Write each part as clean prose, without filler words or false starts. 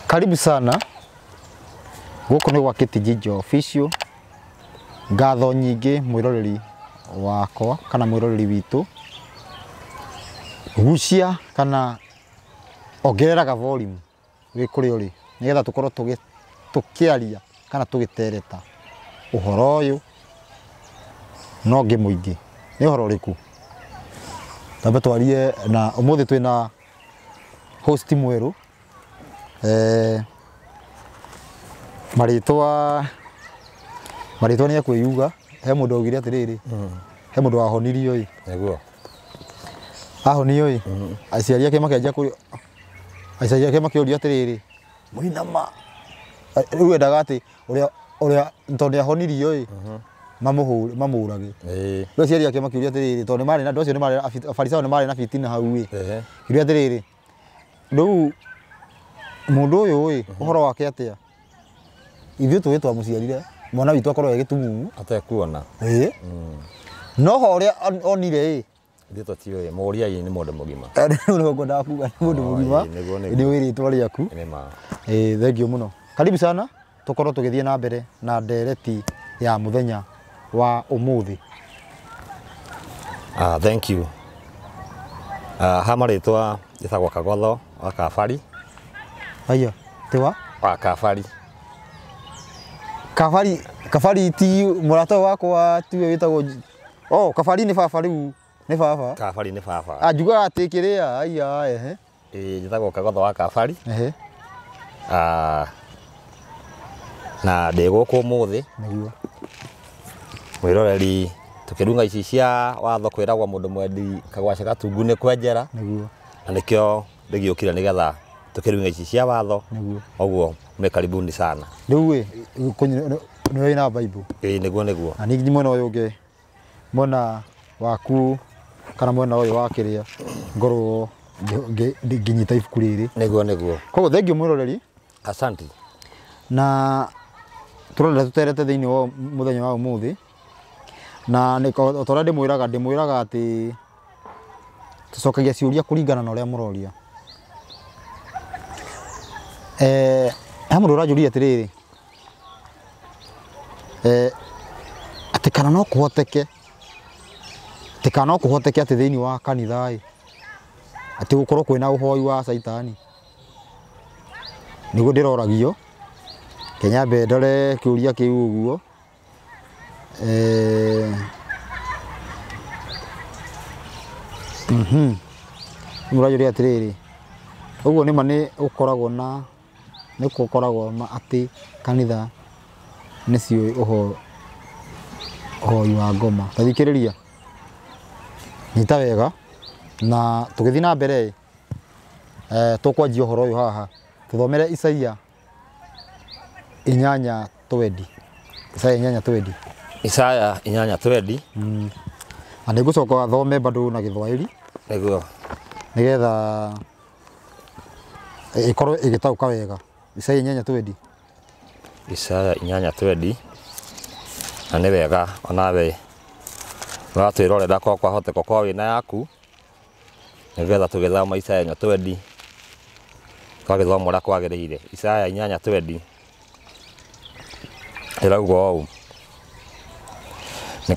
Karibu sana. Guko ni gwa Kitijinjo Official. Ngatho nyingi mwiroreri wakwa kana mwiroreri witu. Gucia kana ongereraga volume wi kuri uri nigetha tukorwo tukiaria kana tugitereta uhoro uyu no ngi muingi ni uhoro uriku tambe twarie na umuthi twina host mweru maritwa ni akwiyuga he mundu ogire atiriri he mundu wahonirio i Neguo ahonio i aciari ake makenja kuri aciari ake makiuria atiriri muinama riu endaga ati uria ntondu ahonirio i mamurage riu aciari ake makiuria atiriri tondu mari na ndocio ni mari afarisao ni mari na fitina hau i kiuria atiriri riu mundu uyu i uhoro wake atia ithuĩ tũĩ twamuciarire mwana witũ akorwo egitumumu atekuona no ho uria onire ithuĩ tũtiũĩ mũria yĩ nĩ mũndũ mũgima nĩguo ngwendaga kuga nĩ mũndũ mũgima nĩ wĩrĩtwa rĩaku thengiũ mũno. Karibu sana tũkorwo tũgĩthiĩ na mbere na ndereti ya mũthenya wa ũmũthĩ. Thank you. Ha marĩtwa njĩtagwo Kagotho wa Kabari. Aya tiwa Wa Kabari. Kabari ti murata wakwa tiwe witagwo Kabari ni baba riu ni baba. Kabari ni baba. Njuga ati kiria aya njĩtagwo Kagotho wa Kabari. Na ndĩ gũkũ ũmũthĩ nĩguo mwĩroreri tukĩrunga ici cia watho kwĩragwo mũndũ mwendi Kagwacĩ Gatungu nĩ kwenjera nĩguo na nĩkĩo ndĩgĩũkire nĩgetha tukĩrunga ici cia watho ũguo me karibuni sana. Riu nĩ wĩna Bible nĩguo na ningĩ mwena ũyũ ũngĩ mwena waku kana mwena ũyũ wa kĩrĩa ngorwo ngĩnyita ibuku rĩrĩ nĩguo koguo thengiũ mwĩroreri. Asante. Na turenda tuterete thĩinĩ wa mũthenya wa ũmũthĩ na ũtora ndĩmwĩraga atĩ tũcokagia ciũria kũringana na ũrĩa mũroria. He mũndũ ũranjũria atĩrĩrĩ atĩ kana no kũhoteke atĩ thĩinĩ wa kanitha atĩ gũkorwo kwĩna ũhoi wa caitani. Nĩguo ndĩroragio Kenya mbendere kiuria kiu uguo murajuria atiriri uguo nĩ ma nĩ ukoragwo na atĩ kanitha nĩ ciũĩ ũhoi wa ngoma. Tathikĩrĩria nyita wega na tũgĩthiĩ na mbere tũkwanjia ũhoro ũyũ haha tuthomere Isaia 8:20. Isaia 8:20. Na nĩngũcoka thome bado na Gĩthwaĩri nĩguo nĩgetha ikorwo igĩtaũka wega. Isaia 8:20. Isaia 8:20 na nĩ wega onawe watwĩrorera ko kwahoteka kwa wĩna yaku nĩgetha tũgĩthoma Isaia 8:20 twagĩthoma ũrĩa kwagĩrĩire. Isaia 8:20 ĩrauga ũũ: nĩ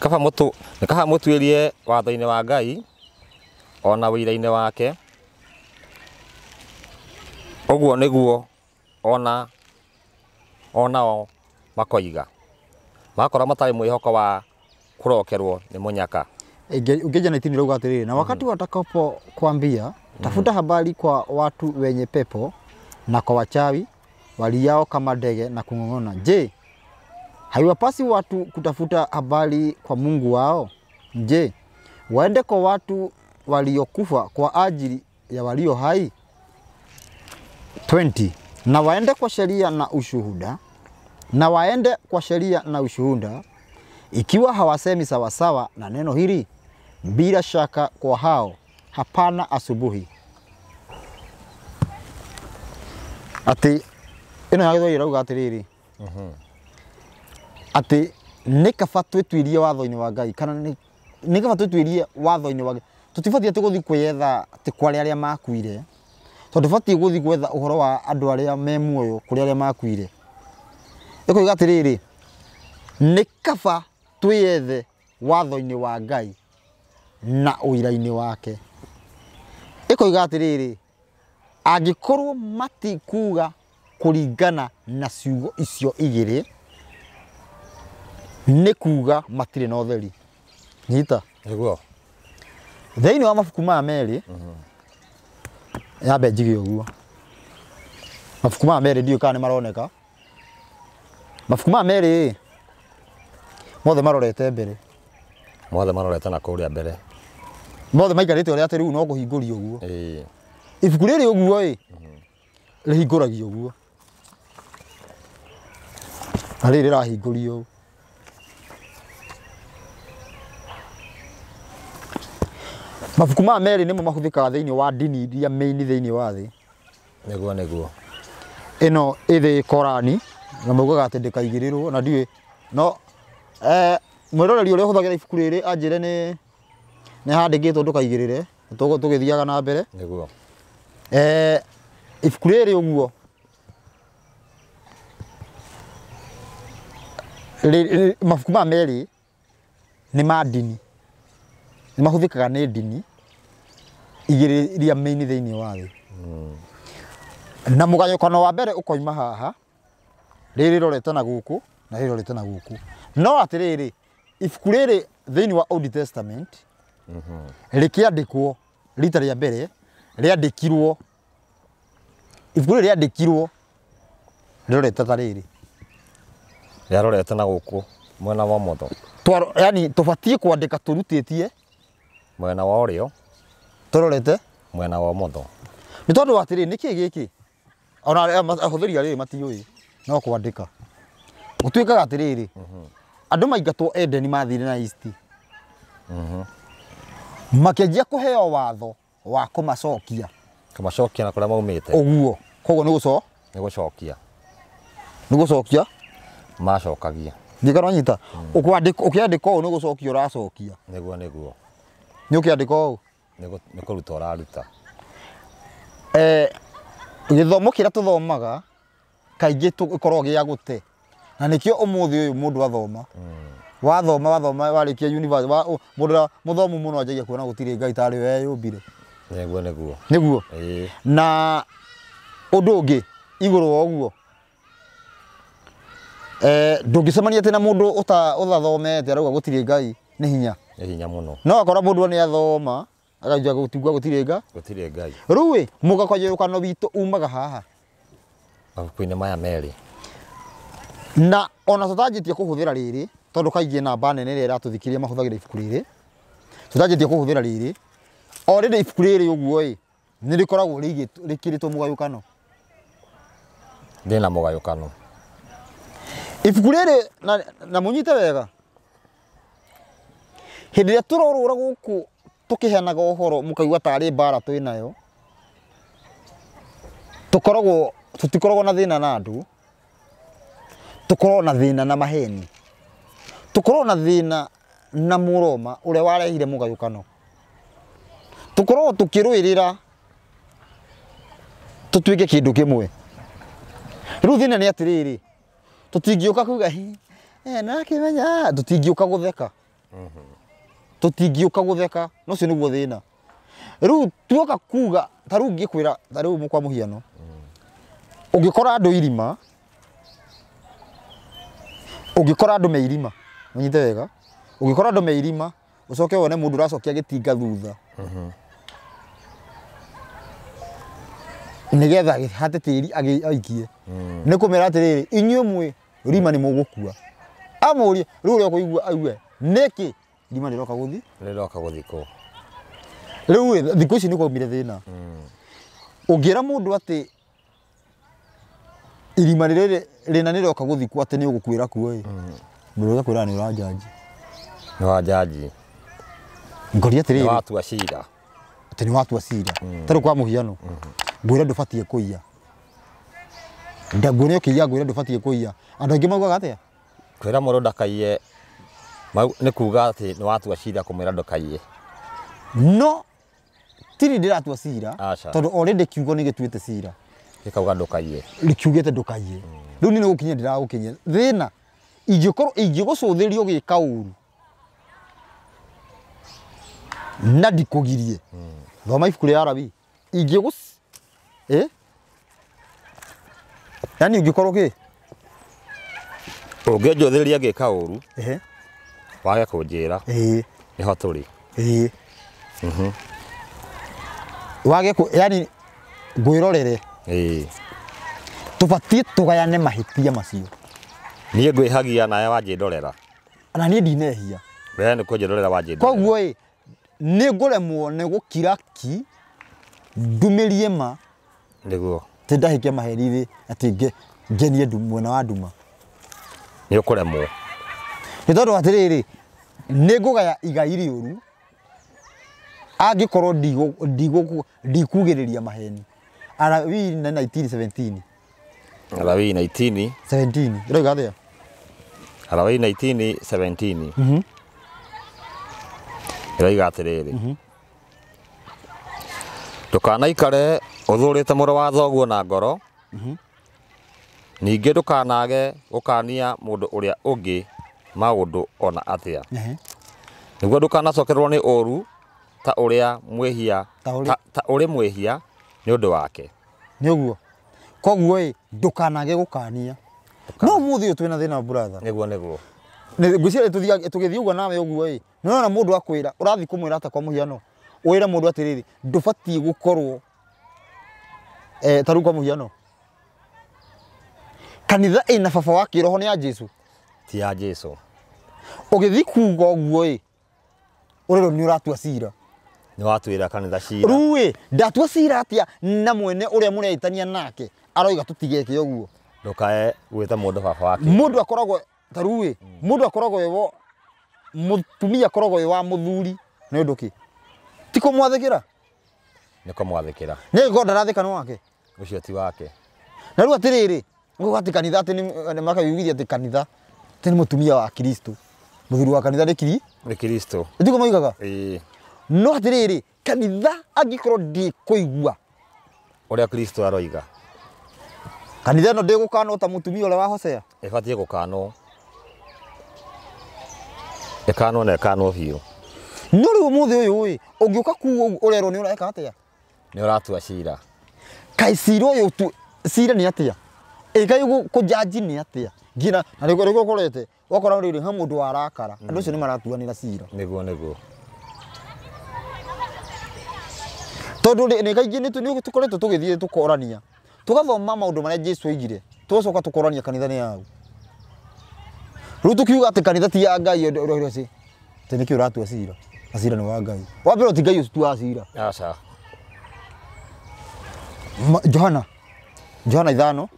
kaba mũtuĩrie watho-inĩ wa Ngai ona wĩira-inĩ wake, ũguo nĩguo onao makoiga makora matarĩ mwĩhoko wa kũrokerwo nĩ mũnyaka. Ungeja na itini rauga atiriri na wakati watakapo kuambia tafuta habari kwa watu wenye pepo na kwa wachawi waliao kama ndege na kung'ong'ona. Je, haiwapasi watu kutafuta habari kwa Mungu wao? Je, waende kwa watu waliokufa kwa ajili ya walio hai? 20. Na waende kwa sheria na ushuhuda, ikiwa hawasemi sawasawa na neno hili, bila shaka kwa hao hapana asubuhi. Ati ino ya Gĩthwaĩri rauga atiriri ati nĩ kaba twĩtuĩrie watho-inĩ wa Ngai kana nĩ kaba twĩtuĩrie watho-inĩ wa Ngai. Tũtibatiĩ tũgũthiĩ kwĩyetha atĩ kwarĩ arĩa makuire tondu bati guthi gwetha uhoro wa andu aria me muoyo kuri aria makuire ikoiga atiriri ni kaba twiyethe watho-ini wa Ngai na uira-ini wake ikoiga atiriri angikorwo matikuga kuringana na ciugo icio igiri ni kuga matire na utheri nyita niguo thiini wa mabuku ma meri yambe njige uguo mabuku ma meri ndio kana maroneka mabuku ma meri mothe marorete mbere mothe marorete na kuria mbere mothe maikarite uria ati riu no kuhingurio uguo ibuku riri uguo rihinguragio uguo na riri rahingurio mabuku ma meri nimo mahuthikaga thiini wa dini iria main thiini wa thi niguo ino ithi Korani na maugaga ati ndikaigirirwo na ndiwe no mwiroreri uria huthagira ibuku riri anjire ni handikitwo ndukaigirire tugithiaga na mbere niguo ibuku riri uguo mabuku ma meri ni ma dini ni mahuthikaga ni dini igiri iria main thiini wa thi na mugayukano wa mbere ukoima haha riri rorete na guku na riri rorete na guku no atiriri ibuku riri thiini wa Old Testament rikiandikwo rita ria mbere riandikirwo ibuku riri riandikirwo rorete ta riri rorete na guku mwena wa motho yani tubatie kwandika turutitie mwena wa urio turorete mwena wa motho ni tondu atiriri niki giki ona ahuthiri ari matiyui no kwandika gutuikaga atiriri andu maingatwo Edeni mathire na East makianjia kuheo watho wa kumacokia na kuria maumite uguo koguo ni gucokia macokagia ndikana nyita ukiandika u ni gucokia uracokia niguo ni ukiandika u ni kuruta uraruta githomo kiria tuthomaga kaingi tukorwo gia gute na nikio umuthi uyu mundu athoma wathoma warikia university mundu muthomu muno anjagia kuona gutire Ngai tari we yumbire niguo na undu ungi iguru wa uguo ndungicemania ati na mundu uthathomete arauga gutire Ngai ni hinya muno no akora mundu ni athoma akaja gutigwa gutire Ngai riu mugakayukano bitu umaga haha mabuku-ini maya meri na ona tutajitie kuhuthira riri tondu kaingi namba nene ria iratuthikiria mahuthagira ibuku riri tutajitie kuhuthira riri already ibuku riri uguo ni rikoragwo rikiritwo mugayukano ndina mugayukano ibuku riri na munyite wega hindi ria turorura guku tukiheanaga uhoro mukaigua tari bara twinayo tutikoragwo na thina na andu tukorwo na thina na maheni tukorwo na thina na Muroma uria warehire mugayukano tukorwo tukirwirira tutuike kindu kimwe riu thina ni atiriri tutingiuka kuga na kimenya tutingiuka gutheka tutingiuka gutheka no cio niguo thina riu tuoka kuga taru ngikwira taru mukwa muhiano ungikora andu irima ungikora andu meirima unyite wega ungikora andu meirima ucoke wone mundu uracokia gitinga thutha nigetha hate tiri aikie ni kumera atiriri inyue mwe rima ni mugukua amurie riu uri kuigua auwe niki rima ni roka guthiko riu thikũ ici ni kwaumire thina ungiera mundu ati irima rina ni roka guthikwo ati ni ugukwira kuo mundu ugakwira ni urajaji ngori atiriri watua cira ati ni watua cira taru kwa muhiano ngwira ndubatie kuiya ndagwire kiya ngwira ndubatie kuiya andu angi maugaga atia kwira mundu ndakaiye ni kuga ati ni watua cira kumwira ndukaiye no stili ndiratua cira tondu already kiugo ni gituite cira gikauga ndukaie kiugite ndukaie riu ni gukinya ndiragukinya thina ingigucuthirio gika uru na ndikugirie thoma ibuku ria Arabi ingigus yani ungikorwo ki unginjuthiria gika uru wage kunjira niho turi wage yani ngwirorere tubatie tugayane mahitia macio nie ngwihagia nawe wanjindorera na nie ndinehia we ni kunjindorera wanjindorera koguo ni nguremwo ni gukira ki ndumirie ma niguo tindahikia maheri ati ngenie mwena wa nduma ni ukuremwo ni tondu atiriri ni ngugaya igai riuru angikorwo ndikugiriria maheni Arabi na 1917 Arabi 1917 iroiga atia Arabi 1917 iroiga atiriri ndukanaikare uthurite muri wa thoguo na ngoro ningi ndukanage gukania mundu uria ungi maundu ona atia niguo ndukanacokererwo ni uru ta uria mwehia ta uri mwehia ni undu wake niguo koguo ndukanage gukania no muthi uyu twina thina brother niguo ngwiciria tugithii uguo nawe uguo nona mundu akwira urathi kumwira ta kwa muhiano wira mundu atiriri ndubatie gukorwo taru kwa muhiano kanitha ina baba wa kiroho ni ya Jesu ti ya Jesu ugithi kuga uguo urero ni uratua cira ni watwira kanitha cira ruwe ndatua cira atia na mwene uria mureitania nake aroiga tutigeke uguo ndukae gwita mundu baba wake mundu akoragwo taruwe mundu akoragwo yewo mutumia akoragwo wa muthuri ni undu ki tiko mwathikira niko mwathikira ni ngoda rathikana wake ucio ti wake na ru atiriri ngo ati kanitha ati ni makayugithia ati kanitha ati ni mutumia wa Kristo muthuri wa kanitha ni Kristo ndiko moigaga no atiriri kanitha angikorwo ndi kuigua uria Kristo aroiga kanitha no ndigukana ta mutumia ule wa Hosea ibatie gukanwo ekanwo na ekanwo biu no riu muthi uyu ungiuka kuo urero ni ureka atia ni uratua cira kai cira uyu cira ni atia ikai kujaji ni atia ngina na riko korete wakora riri ha mundu warakara andu ucio ni maratuanira cira niguo tondu ni kaingi ni tukoretwo tugithie tukorania tugathoma maundu maria Jesu aigire tucoka tukorania kanitha ni yao riu tukiuga ati kanitha ti ya Ngai ndio ci tene ki uratua cira cira ni wa Ngai wambere ti Ngai utua cira aca Johana 5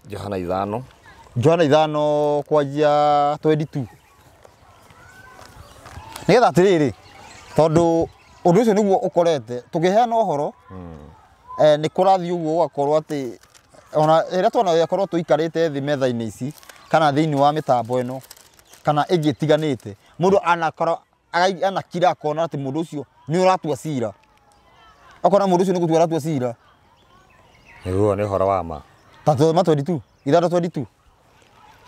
Johana 5 kwanjia 22 nigetha atiriri tondu undu ucio niguo ukorete tukiheana uhoro ni kurathi uguo ugakorwo ati ona ira twana yakorwo tuikarite thi metha-ini ici kana thiini wa mitambo ino kana igitiganite mundu anakorwo anakira akona ati mundu ucio ni uratua cira akona mundu ucio ni gutua uratua cira niguo ni horo wa ma tatu ma 22 ithano 22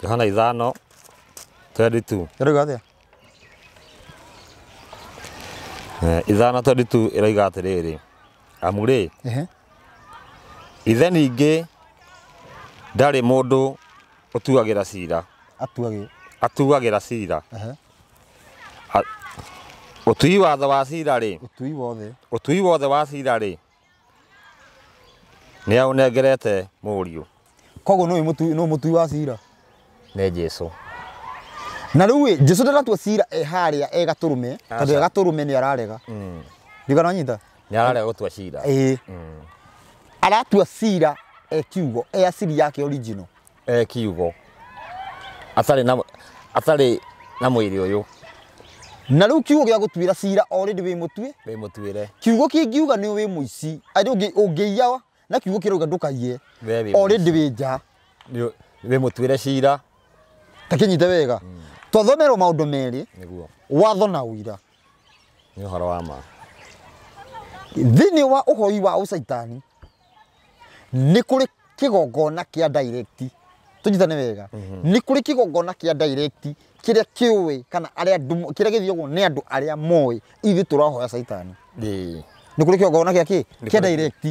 Johana 5:22 iroiga atia ithano 22 iroiga atiriri amuri ithe ningi ndari mundu utuagira cira atuagira cira utui watho wa cira ri utui wothe wa cira ri ni aunengerete muriu kogo no mutui wa cira ni Jesu na riu Jesu ndaratua cira haria egaturume tondu egaturume ni ararega ndigana nyita ni ararega gutua cira aratua cira kiugo asili yake original kiugo atari na mwiri uyu na riu kiugo gia gutuira cira already wi mutuire kiugo kingiuga ni wi muici ari ungiya na kiugo kirauga ndukaie already wi nja wi mutuire cira takinyite wega twathomerwo maundu meri niguo watho na uira ni horo wa ma thini wa uhoi wa ucaitani ni kuri kigongona kia direct tujitane wega ni kuri kigongona kia direct kiria kiuwe kana aria kiria githiogo ni andu aria moy ithi turahoya caitani ni kuri kigongona kia ki kia direct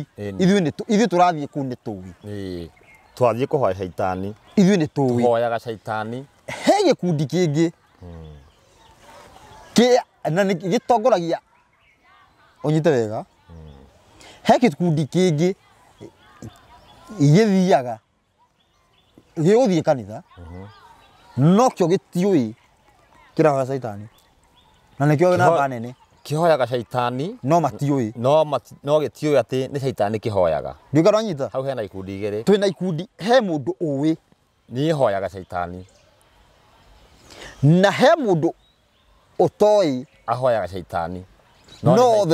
ithi turathie ku ni tuwi twathie kuhoya caitani ithi ni tuwi tuhoyaga caitani he gikundi kingi ki na ni gitongoragia onyite wega he gikundi kingi igithiaga giguthie kanitha no kyo gitiui kirahoya caitani na nikyo na banene kihoyaga caitani no matiui no gitiui ati ni caitani kihoyaga ndikara nyita hau hena ikundi igiri twina ikundi he mundu uwi ni hoyaga caitani na he mundu utoi ahoyaga caitani no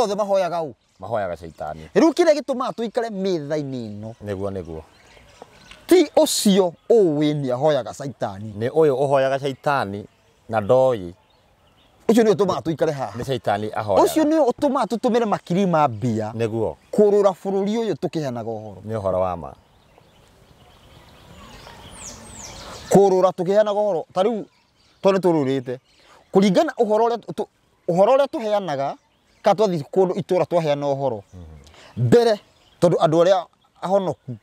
the mahoyaga u mahoyaga caitani riu kire gituma tuikare mithaini ino niguo ti ucio uwi ni ahoyaga caitani ni uyu uhoyaga caitani na ndoi ucio ni utuma tuikare haha ni caitani ahoyaga ucio ni utuma tutumire makiri ma mbia niguo kurura bururi uyu tukiheanaga uhoro ni uhoro wa ma kurura tukiheanaga uhoro tariu tone tururite kuringana uhoro uria tuheanaga ka twathi kundu itura twaheana uhoro mbere tondu andu aria ahonoku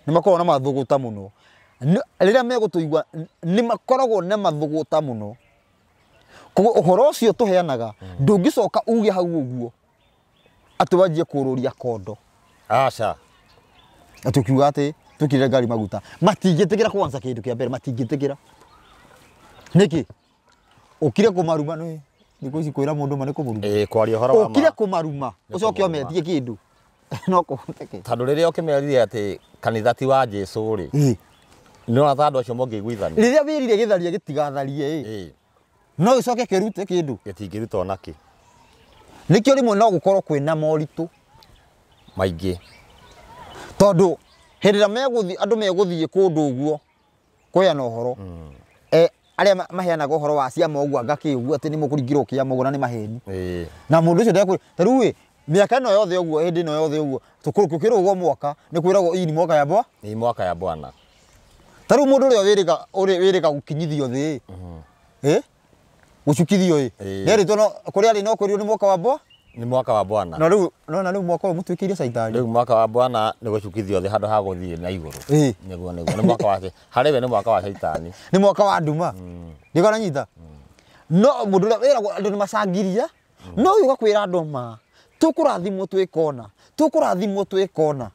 ni makoragwo na mathuguta muno riria megutuigua ni makoragwo na mathuguta muno koguo uhoro ucio tuheanaga ndungicoka uge hau uguo ati wanjie kururia kondo aca atukiuga ati tukire ngari maguta matingitikira kwanza kindu kia mbere matingitikira niki ukire kumaruma ni ndiko ici kwira mundu mane kumuruma kwaria uhoro wa ma ukire kumaruma ucoke ometie kindu no kuhoteke tondu riria ukimerire ati kanitha ti wa Jesu ri no athandu acio mongiguithani riria wirire githaria gitigatharie no icoke kirute kindu gitingiruta onaki nikio rimwe no gukorwo kwina moritu maingi tondu hirira meguthi andu meguthie kundu uguo kuheana uhoro aria maheanaga uhoro wa ciama uguo angakigua ati ni mukuringirwo kiama uguo na ni maheni na mundu ucio ndekuri tariu miaka no yothe uguo hindi no yothe uguo tukurukukira uguo mwaka ni kwiragwo iyi ni mwaka ya bwa ni mwaka ya bwana tariu mundu uria wirika gukinyithio thi gucukithio neri tono kuri ari no kurio ni mwaka wa bwa ni mwaka wa bwana na riu mwaka wa mutwikirie caitani riu mwaka wa bwana ni gucukithio thi handu ha guthie na iguru niguo ni mwaka wa hariwe ni mwaka wa caitani ni mwaka wa nduma ndikona nyita no mundu uria wiragwo andu ni macangiria no uga kwira andu ma tukurathimwo twikona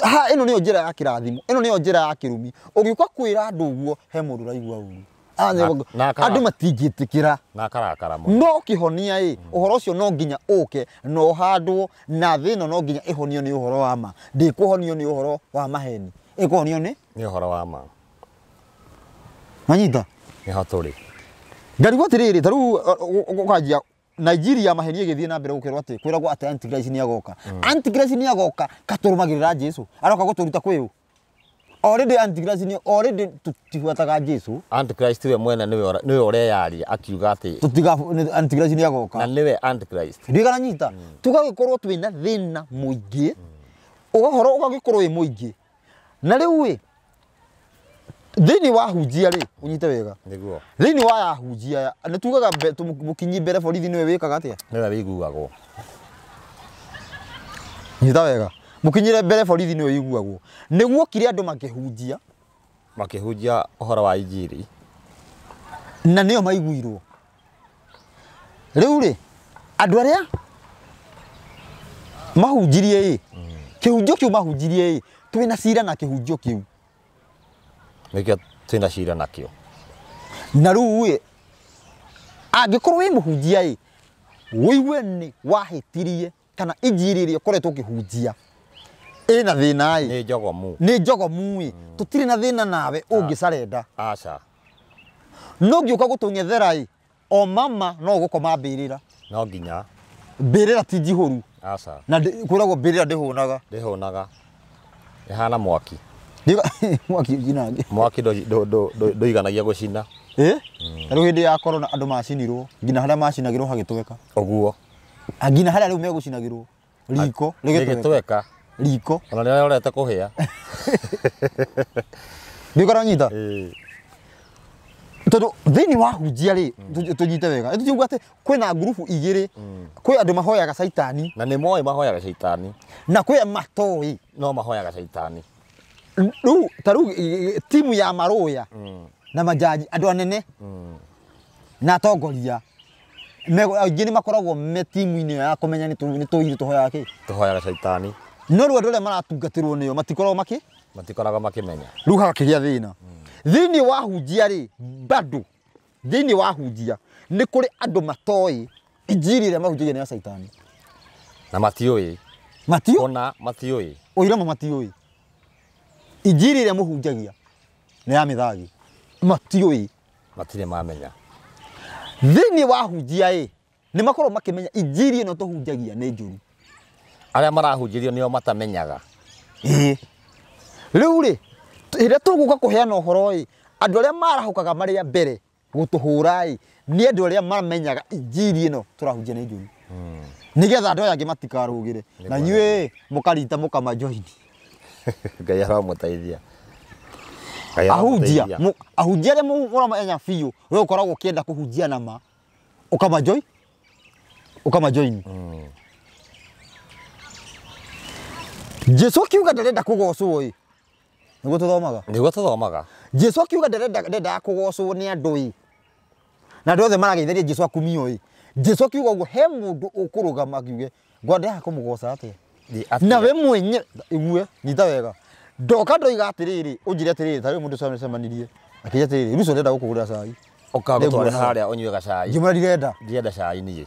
ha ino niyo njira ya kirathimo ino niyo njira ya kirumi ugiuka kwira andu uguo he mundu raigua uru andu matingitikira na karakara muno no kihonia uhoro ucio no nginya uke no handwo na thino no nginya ihonio ni uhoro wa ma ndikuhonio ni uhoro wa maheni ikuhonio ni uhoro wa ma manyita ni haturi ngari gwatiriri taru ukajia Nigeria maheni igithie na mbere gukirwo ati kwiragwo ati Antichrist ni agoka Antichrist ni agoka katurumagirira Jesu aroka guturuta kwiu already Antichrist ni already tutifuataga Jesu Antichrist we mwene niwe ureyaria akiuga ati tutiga Antichrist ni agoka na niwe Antichrist ndigana nyita tugagikorwo twina thina muingi uhoro ugagikorwo wi muingi na riu thini wa hunjia ri unyite wega niguo thini wa ya hunjia ni tugaga mukinyi mbere borithi niwe wikaga atia niwe wiguagwo nyita wega mukinyire mbere borithi niwe wiguagwo niguo kire andu makihunjia uhoro wa injiri na niyo maiguirwo riu ri andu aria mahunjirie kihunjio kiu mahunjirie twina cira na kihunjio kiu nikio twina cira nakio na riu angikorwo wi muhunjia wiwe ni wahitirie kana injiri iria ukoretwo ukihunjia ina thina ni njogomu tutiri na thina nawe ungicarenda aca no ngiuka gutungethera o mama no gukoma mbirira no nginya mbirira ti njihuru aca na kwiragwo mbirira ndihunaga ihana mwaki mwaki ginange mwaki ndoiganagia gucina riu hindi ya corona andu macinirwo ngina haria macinagirwo hagitweka uguo Agina haria riu megucinagirwo riko rigetweka riko ona rĩrĩa ũrete kũhĩa ndikora nyita tondu thiini wa hunjia ri tunyite wega tujuga ati kwina grupu igiri kwi andu mahoyaga caitani na nĩ moĩ mahoyaga caitani na kwi matoi no mahoyaga caitani riu taru timu ya maroya na majaji andu anene na atongoria aingĩ nĩ makoragwo me timu-inĩ ya kũmenya nĩ tũiru tũhoyaga kĩ tũhoyaga caitani no rĩu andũ arĩa maratungatĩrwo nĩo matikoragwo makĩmenya rĩu hagakĩgĩa thĩna thĩinĩ wa hunjia rĩ bado thĩinĩ wa hunjia nĩ kũrĩ andũ matoĩ injiri ĩrĩa mahunjagia nĩ ya caitani na matiũĩ ona matiũĩ ũira matiũĩ injiri ĩrĩa mũhunjagia nĩ ya mĩthagi matiũĩ matirĩ mamenya thĩinĩ wa hunjia nĩ makorwo makĩmenya injiri ĩno tũhunjagia nĩ njũru arĩa marahunjĩrio nĩo matamenyaga rĩu rĩ rĩrĩa tũgũka kũheana ũhoro andũ arĩa marahũkaga marĩa mbere gũtũhũra nĩ andũ arĩa mamenyaga injiri ĩno tũrahunjia nĩ njũru nĩgetha andũ aya angĩ matikarũgĩre na inyuĩ mũkarita mũkamajoini Ngai aramũteithia ahunjia arĩa mũramenya biũ we ũkoragwo ũkĩenda kũhunjia nama ukamajoini Jesu akiuga ndarenda kũgocwo nĩguo tũthomaga Jesu akiuga ndarenda kũgocwo nĩ andũ na andũ othe marageithĩria Jesu akumio Jesu akiuga ũguo he mũndũ ũkũrũgama akiuge ngwenda kũmũgoca atĩa na we mwenye igue nyita wega ndoka ndoiga atĩrĩrĩ ũnjire atĩrĩrĩ tarĩ mũndũ cemanirie akĩja atĩrĩrĩ rũcio ndenda gũkũgũrĩra cai ũkagũtwara harĩa ũnyuaga cai ngĩmwĩra ndirenda cai niĩ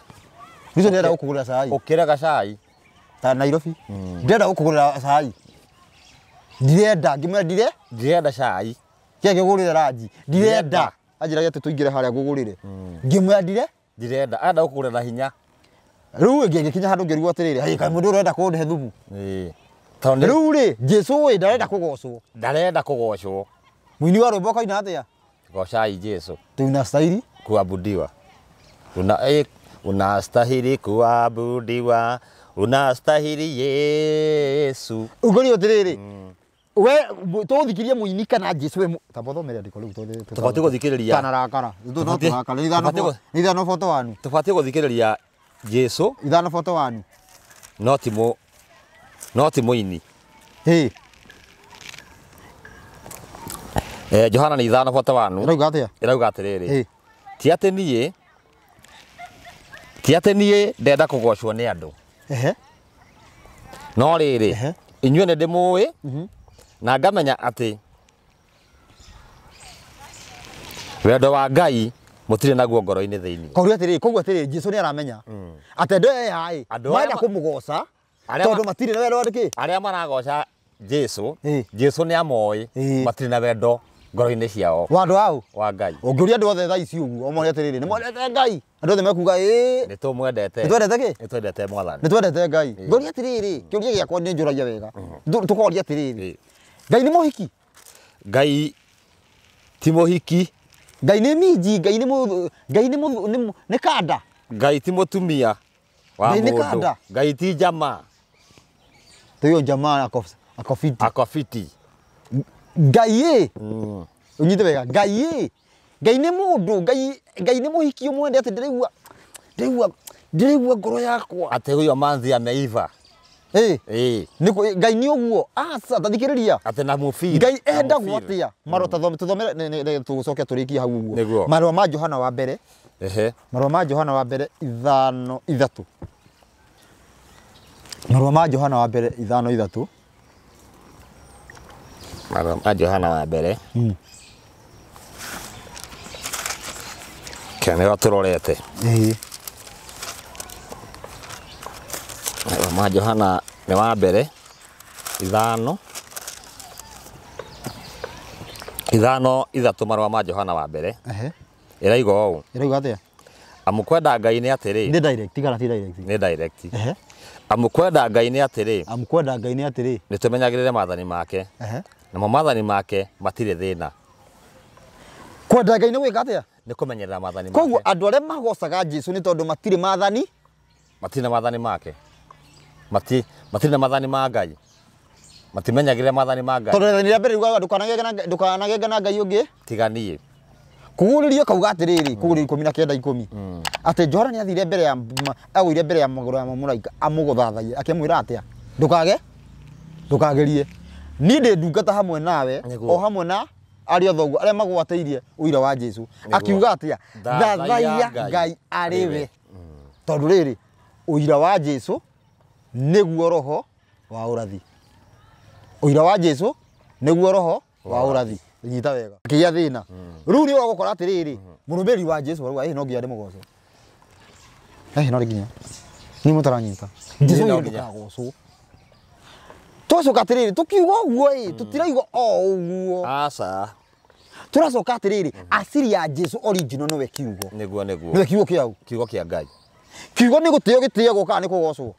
rũcio ndenda gũkũgũrĩra cai ũkĩraga cai ta Nairobi ndenda gũkũgũrĩra cai ndirenda ngĩmwĩra ndirenda cai kĩage gũgũrĩra ranji ndirenda anjĩraga atĩ tũingĩre harĩa ngũgũrĩre ngĩmwĩra ndirenda anda gũkũgũrĩra na hinya rĩu ngĩkinya handũ ngĩrigwo atĩrĩrĩ hai kaĩ mũndũ ũrenda kũndehe thumu rĩu rĩ Jesu ndarenda kũgocwo mũini wa rwĩmbo kaina atĩa gocai Jesu tunastahili kuabudiwa unastahili kuabudiwa unastahili Yesu ugori atĩrĩrĩ we tũthikĩrie mũini kana Jesu we tabothomere ndiko rĩu tũbatie gũthikĩrĩria kana rakara no tũrakara ithano photo wanu tũbatie gũthikĩrĩria Jesu ithano photo wanu no ti mũini Johana nĩ ithano photo wanu ĩrauga atĩrĩrĩ ti atĩ niĩ ndenda kũgocwo nĩ andũ no rĩrĩ inyuĩ nĩ ndĩmũĩ na ngamenya atĩ wendo wa Ngai mũtirĩ naguo ngoro-inĩ thĩinĩ koguo atĩrĩrĩ Jesu nĩ aramenya atĩ andũ aya marenda kũmũgoca tondũ matirĩ na wendo kĩ arĩa maragoca Jesu nĩ amoĩ matirĩ na wendo ngoro-inĩ ciao wa Ngai ũngĩũria andũ othe thaa ici ũguo omone atĩrĩrĩ nĩ mwendete Ngai andũ othe mekuga nĩ tũmwendete nĩ twendete Mwathani nĩ twendete Ngai ngũria atĩrĩrĩ kĩũria gĩakwa nĩ njũragia wega tũkoria atĩrĩrĩ Ngai nĩ mũhiki Ngai ti mũhiki Ngai nĩ minji Ngai nĩ kanda Ngai ti mũtumia wa mũndũ Ngai ti njama tũyo njama akofiti Ngai unyite wega Ngai nĩ mũndũ Ngai nĩ mũhiki ũmwende atĩ ndĩraigua ngoro yakwa atĩ huyo manzi ameiva Ngai nĩ ũguo aca tathikĩrĩria atĩ na mũbiri Ngai endagwo atĩa marũa tũthomere tũgũcokia tũrĩkie hau ũguo marũa ma Johana wa mbere marũa ma Johana wa mbere 5:3 marũa ma Johana wa mbere 5:3 marũa ma Johana wa mbere kĩanĩrĩra tũrorete marũa ma Johana nĩ wa mbere 5:3 marũa ma Johana wa mbere ĩraiga ũũ ĩrauga atĩa amũkwenda Ngai nĩ atĩrĩ nĩ direct kana ti direct nĩ direct amũkwenda Ngai nĩ atĩrĩ nĩ tũmenyagĩrĩre maathani make namo maathani make matirĩ thĩna kwenda Ngai nĩ gwĩka atĩa nĩ kũmenyerera maathani make koguo andũ arĩa magocaga Jesu nĩ tondũ matirĩ maathani matina mathani make matina mathani ma Ngai matimenyagire mathani ma Ngai tondu ni mbere ugaga ndukanagega na Ngai ungi tiganie kuguririo kauga atiriri kuguririo 19:10 ati Johana ni athire mbere ya agwire mbere ya maguru ya muraika amuguthathaie akimwira atia ndukagerie ni ndi ndungata hamwe nawe o hamwe na aria thogu aria magwateirie uira wa Jesu akiuga atia thathaia Ngai ariwe tondu riri uira wa Jesu niguo roho wa urathi uira wa Jesu niguo roho wa urathi nyita wega kia thina riu ni wagukora atiriri murumbiri wa Jesu waruga no ngia ndi mugoco no riginya ni mutaranyita Jesu ni ndagocwo tucoka atiriri tukiuga uguo tutiraigo o uguo aca turacoka atiriri asiri ya Jesu original no we kiugo niguo kiugo kia Ngai kiugo ni guteo gitiagwo kana ni kugocwo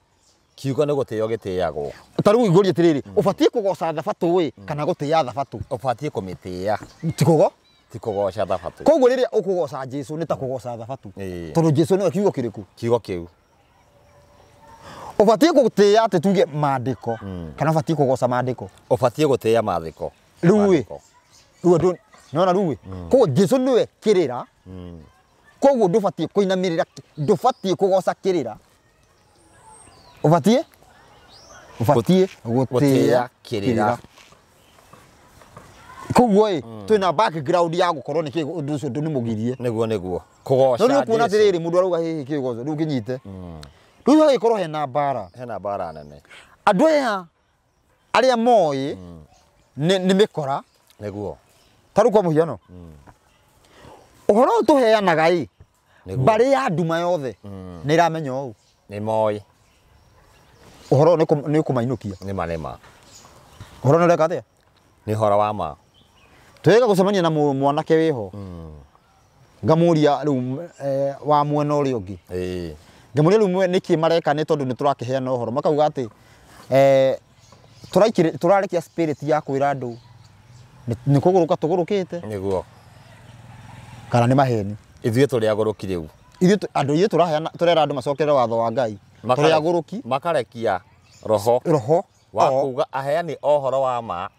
kiugo ni guteo gitiagwo taru iguri atiriri ubatie kugoca thabatu kana gutia thabatu ubatie kumitia tikugoca thabatu koguo riria ukugoca Jesu ni ta kugoca thabatu tondu Jesu ni kiugo kiriku kiugo kiu ubatie gutia ati tuge maandiko kana ubatie kugoca maandiko ubatie gutia maandiko riu nona riu koguo Jesu niwe kirira koguo ndubatie kuinamirira ndubatie kugoca kirira ubatie gutia kirira koguo twina background ya gukorwo ni undu ucio ndu ni mugirie niguo kugoca no kuona atiriri mundu aruga hihi kigoco riu kinyite riu hagikorwo hena mbara nene andu aya aria moi ni mikora niguo taru kwa muhiano uhoro tuheanaga bari ya nduma yothe ni iramenya u ni moi uhoro ni kumainukia ni manema uhoro ni reka atia ni hora wa ma twega gucemania na mwanake wiho ngamuria riu wa mwena uri ungi ngamuria riu niki mareka ni tondu ni turakiheana uhoro makauga ati turarekia spirit ya kwira andu ni kuguruka tugurukite niguo kana ni maheni ithuĩ tũrĩ agũrũki rĩu andũ ithuĩ tũrera andũ macokerere watho wa Ngai tũrĩ agũrũki makarekia roho wa kuga aheani ohoro wa ma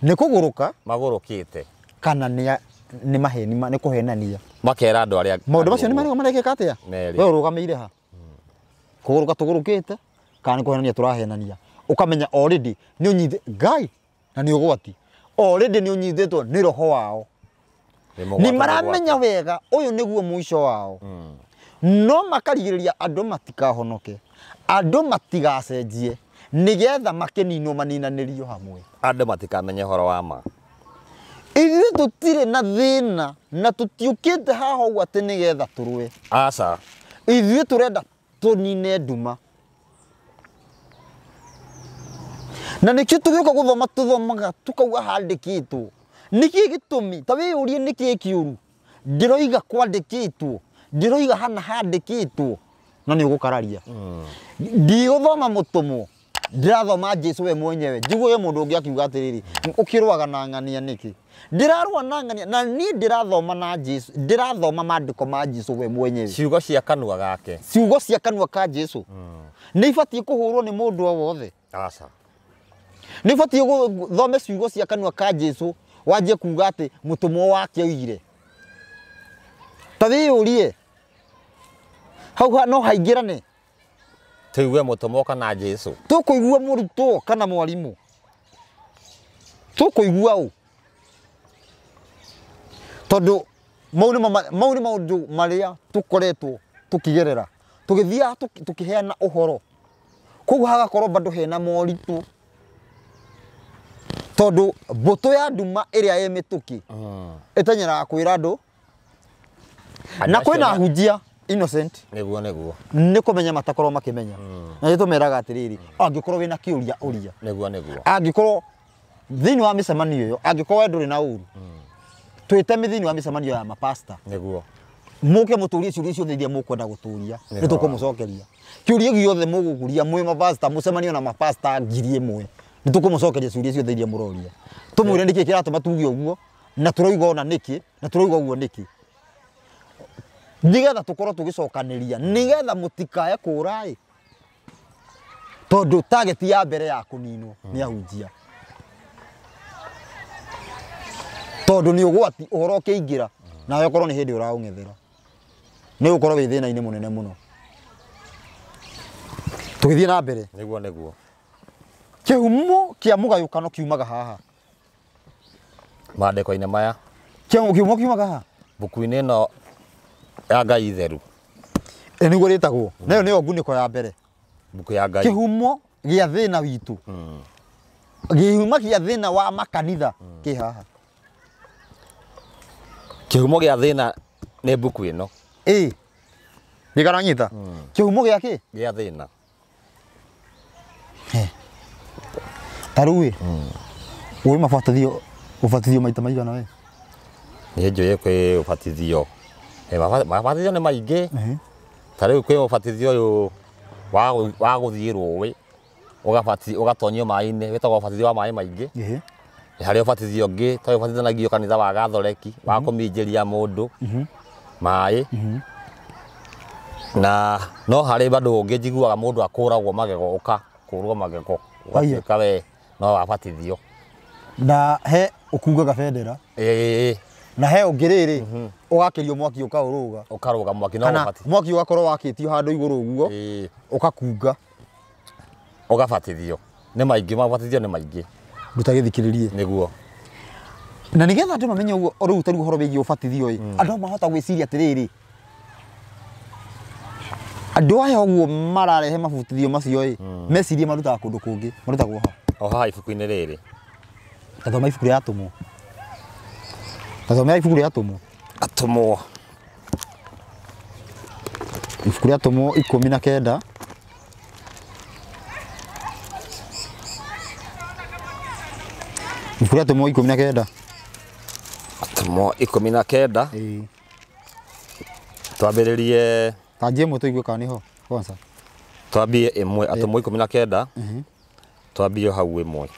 nĩ kũgũrũka magũrũkĩte kana nĩ maheni nĩ kũhenania makera andũ arĩa maũndũ macio nĩ marĩo marekĩka atĩa we ũrũgamĩire ha kũgũrũka tũgũrũkĩte kana nĩ kũhenania tũrahenania ũkamenya already nĩ ũnyithe Ngai na nĩ ũgwati already nĩ ũnyithĩtwo nĩ roho wao ni maramenya wega uyu niguo mwisho wao no makarigiriria andu matikahonoke andu matigacenjie nigetha makininwo maninanirio hamwe andu matikamenye horo wa ma ithuĩ tutire na thina na tutiukite haha ũguo atĩ nigetha turwe aca ithuĩ turenda tunine nduma na nikio tugĩũka gũthoma tuthomaga tukauga handĩkĩtwo niki gitumi ta we urie niki kiuru ndiroiga kwandikitwo ndiroiga hana handikitwo na ni ugukararia ndiguthoma mutumo ndirathoma Jesu we mwenyewe njiguye mundu ungi akiuga atiriri ukirwaga na ng'ania niki ndirarwa na ng'ania na ni ndirathoma na Jesu ndirathoma maandiko ma Jesu we mwenyewe ciugo cia kanua gake ciugo cia kanua ka Jesu ni ibatie kuhurwo ni mundu o wothe aca ni ibatie guthome ciugo cia kanua ka Jesu waje kuga ati mutumo wake oigire tathi urie hau no haingirane tuigue mutumo kana Jesu tukuigua murutwo kana mwarimu tukuigua u tondu mauni maundu maria tukoretwo tukigerera tugithia tukiheana uhoro koguo hagakorwo bado hena moritu tondu mbuto ya nduma iria ye mituki itanyera kwira andu na kwina hunjia innocent niguo ni kumenya matakorwo makimenya na nĩ tumeraga atiriri angikorwo wina kiuria uria niguo angikorwo thini wa micemanio yo angikorwo nduri na uru twite thini wa micemanio ya mapasta niguo muke muturie ciuria ciothe iria mukwenda guturia ni tukumucokeria kiuria giothe muguguria mwe mapasta mucemanio na mapasta ngiri imwe ni tukumucokeria ciuria ciothe iria muroria tumwire niki kiratuma tuge uguo na turoiga ona niki na turoiga uguo niki nigetha tukorwo tugicokaniria nigetha mutikae kurai tondu target ya mbere ya kuninwo ni ahunjia tondu ni ugwati uhoro ukiingira nawe ukorwo ni hindi uraungethera ni ukorwo wi thina-ini munene muno tugithie na mbere niguo kihumo kia mugayukano kiumaga haha mandiko-ini maya kihumo kiumaga haha buku-ini no ya Ngai theru niguo ritagwo nayo niyo nguniko ya mbere buku ya Ngai kihumo gia thina witu kihumo gia thina wa makanitha ki haha kihumo gia thina ni buku ino nikaranyita kihumo gia ki gia thina taruwe uri mabatithio maita maigana we ni njuye kwi ubatithio mabatithio ni maingi tariu kwi ubatithio uyu wa guthii ruwi ugatonyio mai-ini witagwo ubatithio wa mai maingi hari ubatithio ungi ta ubatithanagio kanitha wa Gathoreki wa kuminjiria mundu mai na no hari bado ungi njiguaga mundu akuragwo magego kurwo magego ugatuika we no abatithio na he ukugaga bendera na he ungiriri ugakirio mwaki ukaruga mwaki no ubatithio mwaki ugakorwo wakitio handu iguru uguo ukakunga ugabatithio ni maingi mabatithio ni maingi ruta githikiririe niguo na nigetha andu mamenye uguo riu tariu horo wigi ubatithio andu mahota gwiciria atiriri andu aya uguo mararehe mabutithio macio mecirie marutaga kundu kungi marutagwo ha ibuku-ini riri tathoma ibuku ria atumwo tathoma ibuku ria atumwo ibuku ria atumwo 19 ibuku ria atumwo 19 atumwo 19 twambiririe tanjie mwe tuigue kana niho kwanza twambie imwe atumwo 19 twambie hau imwe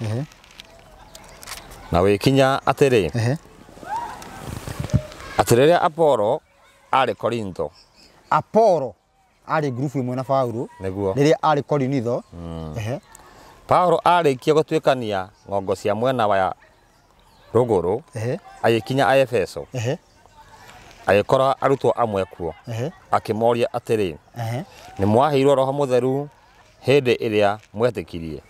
na wikinya atiri atiriria Apolo ari Korintho Apolo ari group imwe na Paulo niguo riria ari Korintho Paulo arikia gutwikania ngongo cia mwena wa ruguru agikinya a Efeso agikora arutwo amwe kuo akimoria atiri ni mwaheirwo Roho Mutheru hindi iria mwetikirie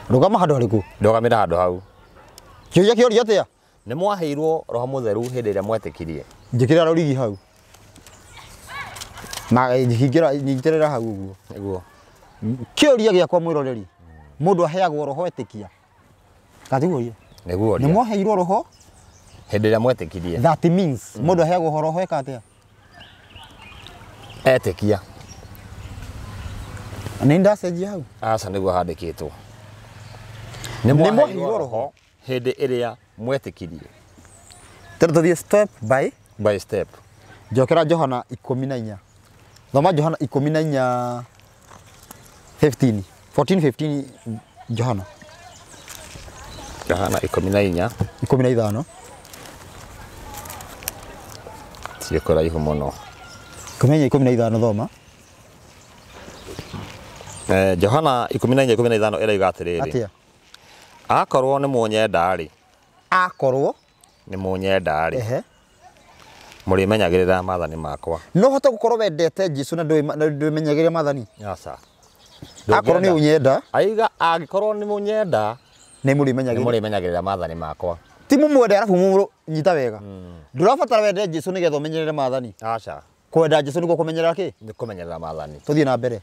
rugama handu hariku ndogamira handu hau kioria atia ni mwaheirwo Roho Mutheru hindi iria mwetikirie njikira rurigi hau na nyitirira hau uguo niguo kioria giakwa mwiroreri mundu aheagwo roho etikia katiguoria niguo ni mwaheirwo roho hindi iria mwetikirie that means mundu aheagwo roho eka atia etikia ni ndacenjia hau aca niguo handikitwo ni mwaheirwo roho hindi iria mwetikirie tuthie step by step njokera Johana 14 thoma Johana 14 15 14 15 Johana 14 ciekora ihu muno kumenya 15 thoma Johana 14:15 iraiga atiriri atia akorwo ni munyenda ri akorwo ni munyenda ri muri menyagirira mathani makwa no hote gukorwo wendete Jesu na ndwimenyagiria mathani aca akorwo ni unyenda aiga agikorwo ni munyenda ni muri menyagirira mathani makwa ti mumwende arafu mumuro nyita wega ndurabatara wende Jesu nigetha umenyerere mathani aca kwenda Jesu niguo kumenyerera ki ni kumenyerera mathani tuthie na mbere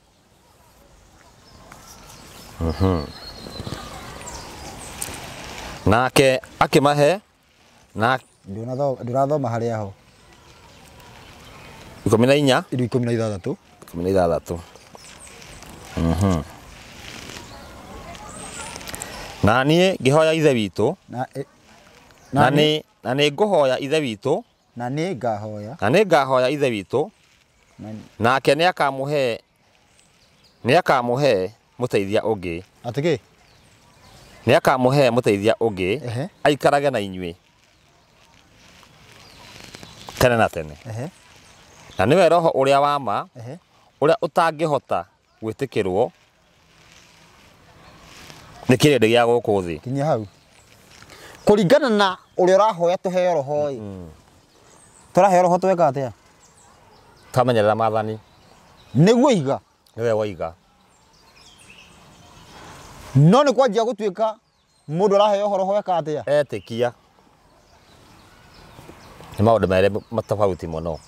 nake akimahe na ndurathoma haria ho 14 16 na niĩ ngĩhoya ithe witũ na nĩ ngũhoya ithe witũ na nĩ ngahoya ithe witũ nake nĩakamũhe mũteithia ũngĩ atiki nĩakamũhe mũteithia ũngĩ aikarage na inyuĩ tene na tene na niwe roho uria wa ma uria utangihota gwitikirwo ni kirende gia guku thi kinya hau kuringana na uria urahoya tuheo roho turaheo roho tweka atia tamenyerera mathani niguo iga niwe waiga no ni kwanjia gutuika mundu araheo roho weka atia etikia ni maundu mere matafauti muno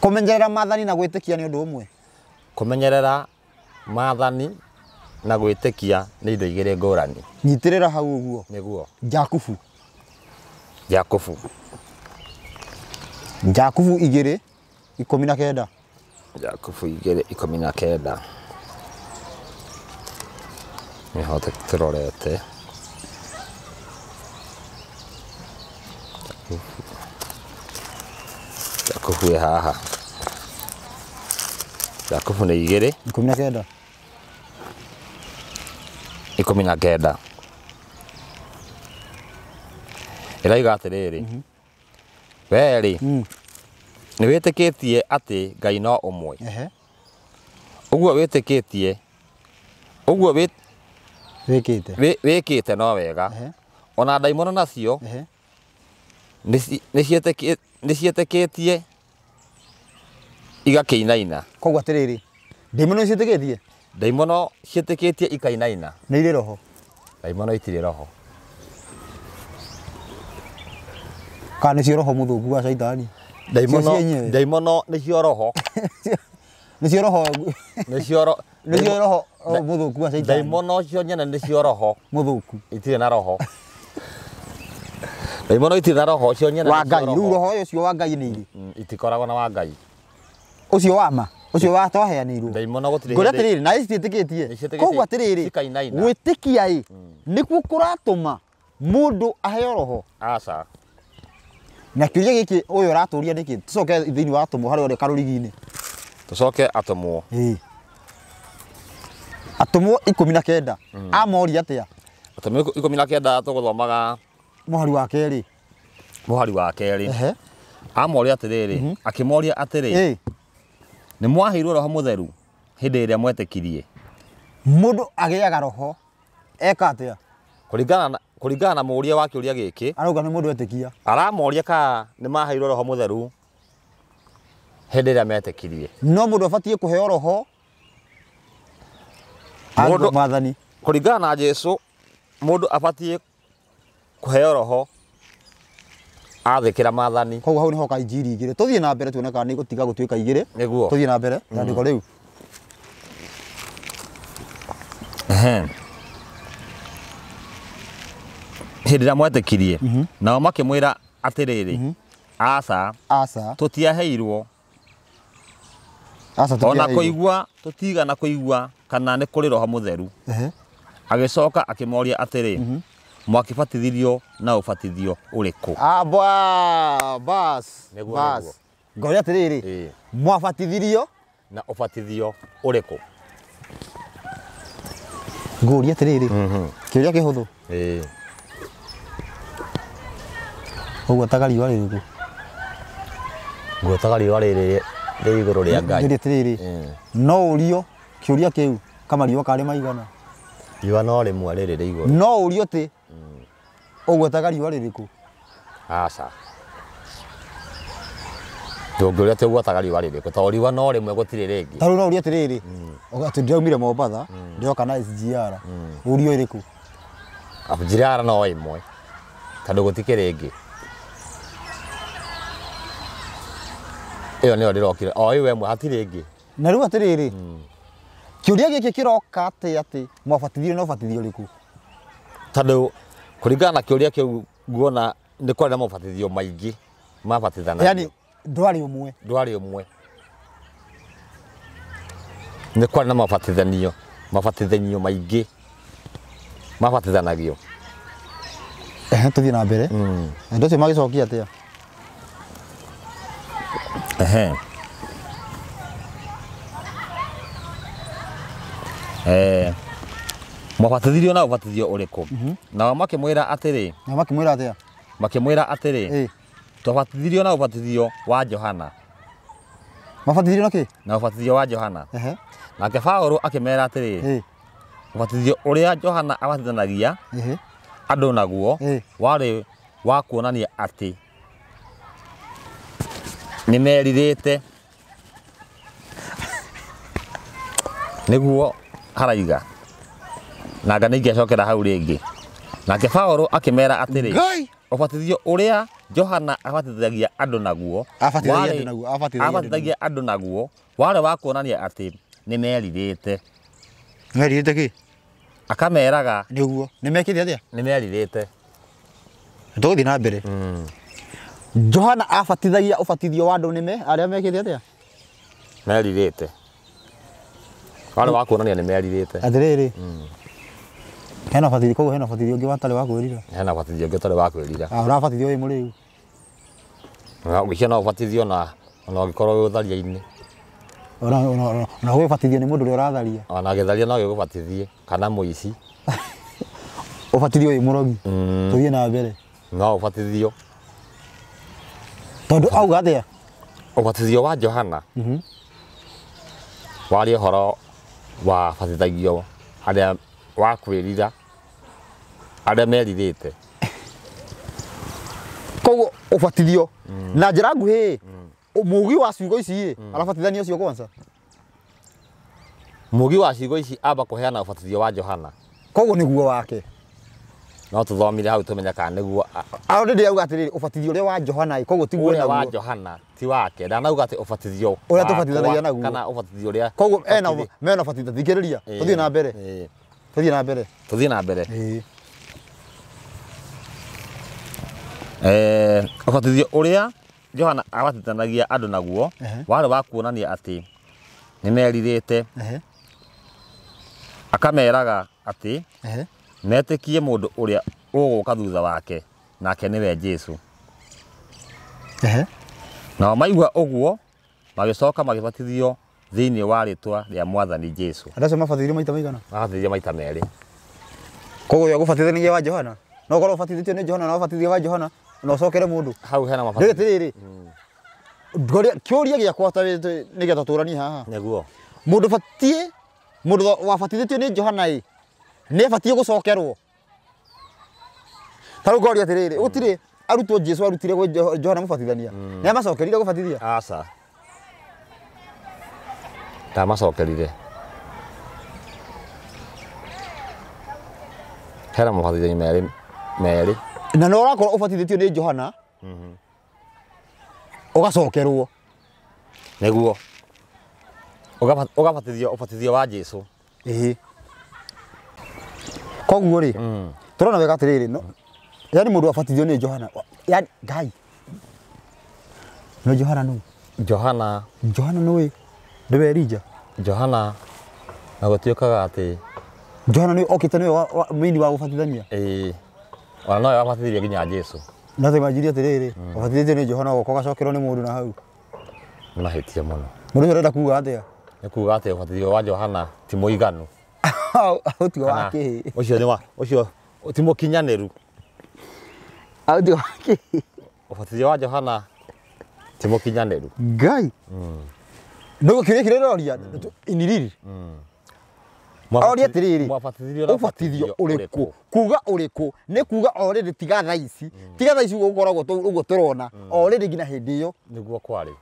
kumenyerera mathani na gwitikia ni undu umwe kumenyerera mathani na gwitikia ni indo igire ngurani nyitirira hau uguo niguo Jakubu Jakubu 2:19 Jakubu 2:19 ni hote turorete Jakubu haha Jakubu ni 2:19 iraiga atiriri weri ni witikitie ati Ngai no umwe uguo witikitie uguo wikite no wega ona ndaimono nacio ni cietikitie igakiinaina kogwa atiriri ndaimono cietikitie ndaimono cietikitie ikainaina ni ire roho ndaimono itire roho kana cio roho muthuku wa shaitani ndaimono ni cio roho ni cio roho muthuku wa shaitani ndaimono cio nyene ni cio roho muthuku itire na roho ndaimono itire na roho cio nyene wa Ngai roho ucio wa Ngai ni iri itikoragwo na wa Ngai ucio wa ma ucio wa twaheanirwo ndaimono gutire ngore atiriri na icitikitie kogwa atiriri gwitikia nikuo kuratuma mundu aheo roho aca na kiuria giki uyu araturia niki tucoke thiini wa atumo hari ore karurigini tucoke atumwo atumo 19 amori atia atumo 19 tuguthomaga muhari wa keri amori atiriri akimoria atiri ni mwaheirwo roho mutheru hindi iria mwetikirie mundu agiaga roho eka atia kuringana na muria wa kiuria giki arauga ni mundu etikia aramoria ka ni maheirwo roho mutheru hindi iria metikirie no mundu abatie kuheo roho mundu mathani kuringana na Jesu mundu abatie kuheo roho athikira mathani koguo hau niho ka injiri igire tuthie na mbere tuone kana ni gutiga gutuika igire niguo tuthie na mbere ndiko riu hindi iria mwetikirie nao makimwira atiriri aca tutiaheirwo ona kuigua tutigana kuigua kana ni kuri roho mutheru agicoka akimoria atiri mwakibatithirio na ubatithio uriku bas ngori atiriri mwabatithirio na ubatithio uriku ngori atiriri kiuria kihuthu uguo tagariwa ririku nguo tagariwa riri ri iguru ria Ngai ndi atiriri no urio kiuria kiu kama riwa kari maigana riwa no rimwe riri ri iguru no urio ti uguo tagariwa ririku aca ndungiuria ti uguo tagariwa ririku to riwa no rimwe gutire ringi taru no urio atiriri ati ndaumire Mombatha ndioka na SGR urio iriku SGR no imwe tondu gutikire ringi iyo niyo ndirokire o iwe mwe hatire ingi na riu atiriri kiuria giki kiroka ati mwabatithio no batithio riku tondu kuringana na kiuria kiu nguona ni kwenda mabatithio maingi mabatithana yani ndwari umwe ni kwenda mabatithanio maingi mabatithanagio tuthie na mbere ndo cio magicokia atia mwabatithirio na ubatithio uriku nao makimwira atiri atia makimwira atiri twabatithirio na ũbatithio wa Johana. Mabatithirio na kĩ? Na ũbatithio wa Johana. Ehe. Nake Paũlũ akĩmera atĩrĩrĩ, ũbatithio ũrĩa Johana abatithanagia andũ naguo warĩ wa kuonania atĩ nĩmerirĩte. Nĩguo haraiga. Nanga nĩingĩacokera hau rĩngĩ. Nake Paũlũ akĩmera atĩrĩ, ũbatithio ũrĩa Johana abatithagia andũ naguo warĩ wa kuonania atĩ nĩmerirĩte. Merirĩte kĩ? Akameraga nĩguo nĩmekĩte atĩa? Nĩmerirĩte. Tũgũthiĩ na mbere. Johana abatithagia ũbatithio wa andũ nĩme arĩa mekĩte atĩa? Merirĩte. Warĩ wa kuonania nĩmerirĩte. Atĩrĩrĩ. Hena ũbatithio koguo hena ũbatithio ũngĩ watarĩ wa kwĩrira. Hena ũbatithio ũngĩ ũtarĩ wa kwĩrira. Ũrabatithio wĩ mũrĩu. Ũgĩcia no ũbatithio na ũngĩkorwo wĩ ũtharia-inĩ. Na gwĩ ũbatithio nĩ mũndũ ũrĩa ũratharia. Ona gĩtharia no gĩgũbatithie kana mũici. Ũbatithio wĩ mũrogi. Tũthiĩ na mbere. No ũbatithio. Tondũ auga atĩa? Ũbatithio wa Johana warĩ ũhoro wa batithagio arĩa wa kwĩrira arĩa merirĩte. Koguo ũbatithio na njĩra nguhĩ mũgi wa ciugo ici arabatithania ũcio kwanza. Mũgi wa ciugo ici amba kũheana ũbatithio wa Johana. Koguo nĩguo wake. No tũthomire hau tũmenya kana nĩguo. Already auga atĩrĩrĩ ũbatithio ũrĩa wa Johana koguo tiguo naguo. Wa Johana ti wake. Ndanauga atĩ ũbatithio ũrĩa tũbatithanagia naguo. Kana ũbatithio ũrĩa. Koguo mena ũbatithio thikĩrĩria. Tũthiĩ na mbere. Tũthiĩ na mbere. Tũthiĩ na mbere. Ũbatithio ũrĩa Johana abatithanagia andũ naguo warĩ wa kuonania atĩ nĩmerirĩte. Akameraga atĩ metĩkie mũndũ ũrĩa ũgũka thutha wake nake nĩwe Jesũ. Nao maigua ũguo magĩcoka magĩbatithio thĩinĩ wa rĩtwa rĩa Mwathani Jesũ. Andũ acio mabatithirio maita maigana? Mabatithirio maita merĩ. Koguo yo gũbatithania wa Johana. No ũkorwo ũbatithĩtio nĩ Johana na ũbatithio wa Johana no ũcokere mũndũ. Hau hena mabatithio. Rĩrĩ. Kĩũria gĩakwa ta nĩgetha tũranie haha. Nĩguo. Mũndũ wabatithĩtio nĩ Johana nĩ abatie gũcokerwo. Tarĩu ngoria atĩrĩrĩ, gũtirĩ arutwo Jesũ arutire gwĩ Johana mũbatithania. Nĩ amacokerire gũbatithia? Aca. Ndamacokerire. Hena mabatithio merĩ. Na no ũrakorwo ũbatithĩtio nĩ Johana ũgacokerwo. Nĩguo. Ũgabatithio ũbatithio wa Jesũ. Koguo rĩ tũrona wega atĩrĩrĩ no yani mũndũ abatithio nĩ Johana yani Ngai no Johana nũ? Johana nũĩ ndĩwe Elija. Johana na gũtuĩkaga atĩ Johana nĩ okĩte nĩwe mũini wa gũbatithania. Ona nowe wabatithirie nginya Jesũ. Na tũimanjirie atĩrĩrĩ ũbatithĩtio nĩ Johana ũgoka ũgacokerwo nĩ mũndũ na hau. Nĩ mahĩtia mũno. Mũndũ ũcio ũrenda kuuga atĩa? Nĩ kuuga atĩ ũbatithio wa Johana ti mũiganu. Ũtio wake. Ũcio ti mũkinyanĩru. Ũtio wake. Ũbatithio wa Johana ti mũkinyanĩru. Ngai. Nũguo kĩrĩa kĩrĩroria iniriri. Oria atĩrĩrĩ ũbatithio ũrĩkũ kuga ũrĩkũ nĩ kuga already tiga thaa ici gũkoragwo ũguo tũrona already nginya hĩndĩ ĩyo nĩguo kwarĩ.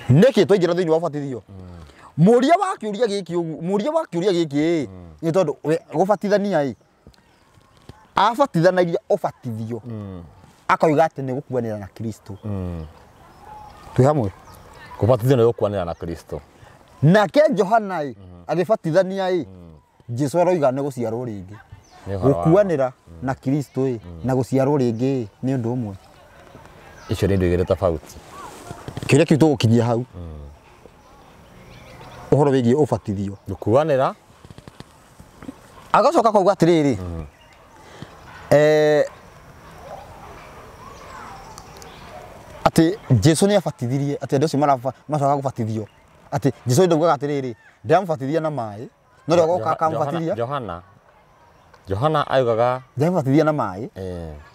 Nĩkĩ twaingĩra thĩinĩ wa ũbatithio? Mũria wa kĩũria gĩkĩ nĩ tondũ gũbatithania abatithanagia ũbatithio akoiga atĩ nĩ gũkuanĩra na Kristo. Twĩ hamwe? Gũbatithio nĩ gũkuanĩra na Kristo. Nake Johana agĩbatithania Jesũ aroiga nĩ gũciarwo rĩngĩ. Gũkuanĩra na Kristo na gũciarwo rĩngĩ nĩ ũndũ ũmwe. Icio nĩ indo igĩrĩ tofauti. Kĩrĩa kĩu tũgũkinyia hau ũhoro wĩgiĩ ũbatithio gũkuanĩra agacoka kuuga atĩrĩrĩ atĩ Jesũ nĩ abatithirie atĩ andũ acio maracoka gũbatithio atĩ Jesũ ndaugaga atĩrĩrĩ ndĩramũbatithia na maĩ no rĩo goka akamũbatithia. Johana augaga ndamũbatithia na maĩ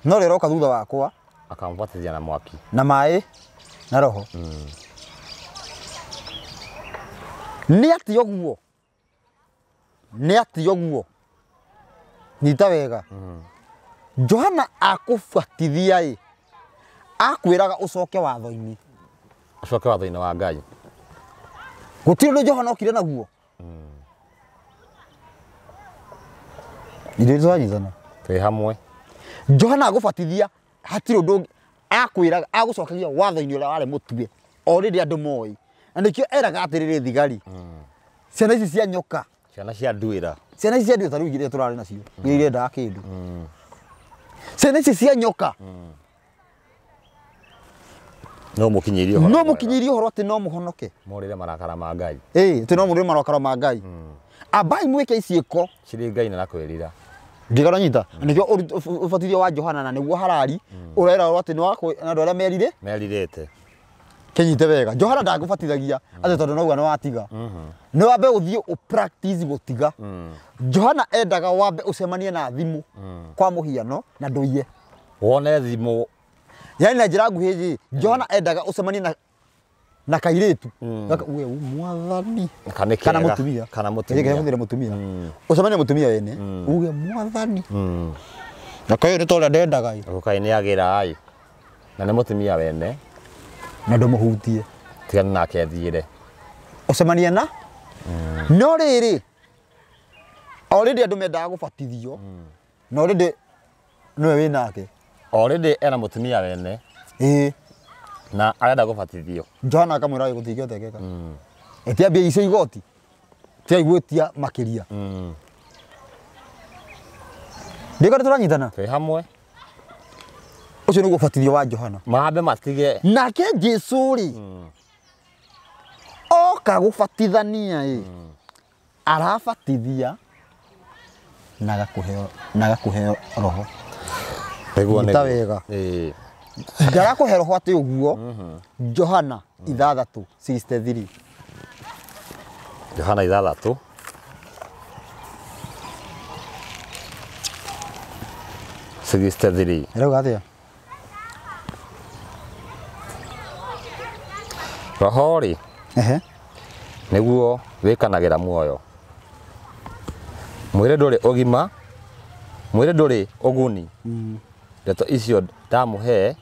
no rĩo roka thutha wakwa akamũbatithia na mwaki na maĩ na roho nĩ ati ũguo nyita wega Johana akũbatithia akwĩraga ũcoke watho-inĩ wa Ngai gũtirĩ ũndũ Johana okire naguo Ndio twanyitana twĩ hamwe Johana agũbatithia hatirĩ ũndũ akwĩraga agũcokagia watho-inĩ ũrĩa warĩ mũtue already andũ moĩ na nĩkĩo eraga atĩrĩrĩ thigari ciana ici cia nyoka ciana cia nduĩra tarĩu igĩrĩa tũrarĩ nacio iria irendaga kĩndũ ciana ici cia nyoka no mũkinyĩrie ũhoro atĩ no mũhonoke morĩre marakara ma Ngai atĩ no mũrĩre marakara ma Ngai abai mwĩke iciĩko cirĩ Ngai na kwĩrira ndigara nyita nĩkĩo ũbatithio wa Johana na nĩguo harari ũrera atĩ nĩ wa andũ arĩa merirĩte kenyite wega Johana ndagũbatithagia atĩ tondũ nauga nĩ watiga nĩ wambe ũthiĩ practice gũtiga Johana endaga wambe ũcemanie na thimũ kwa mũhiano na ndũiye wone thimũ yani na njĩra nguhĩ Johana endaga ũcemanie na kairĩtu we mwathani kana mũtumia ũcemanie mũtumia wene uge mwathani na kayo nĩ tondũ ndendaga kaĩ nĩ agĩra na nĩ mũtumia wene na ndũmũhutie tigana nake athiĩre ũcemanie na no rĩrĩ already andũ mendaga gũbatithio no already nĩwe wĩnake already ena mũtumia wene na arenda gũbatithio Johana akamwĩra gũtingĩotekeka etiambia icio igoti tiaigwĩtia makĩria ndĩkore tũranyitana twĩ hamwe ũcio nĩguo ũbatithio wa Johana mahambe matige nake Jesũ rĩ oka gũbatithania arabatithia na agakũhe roho nyita wega ndarakũhe roho atĩ ũguo Johana 6:63 Johana 6 63 rauga atĩa roho rĩ nĩguo wĩkanagĩra muoyo mwĩrĩ ndũrĩ ũgima mwĩrĩ ndũrĩ ũguni ndeto icio ndamũhe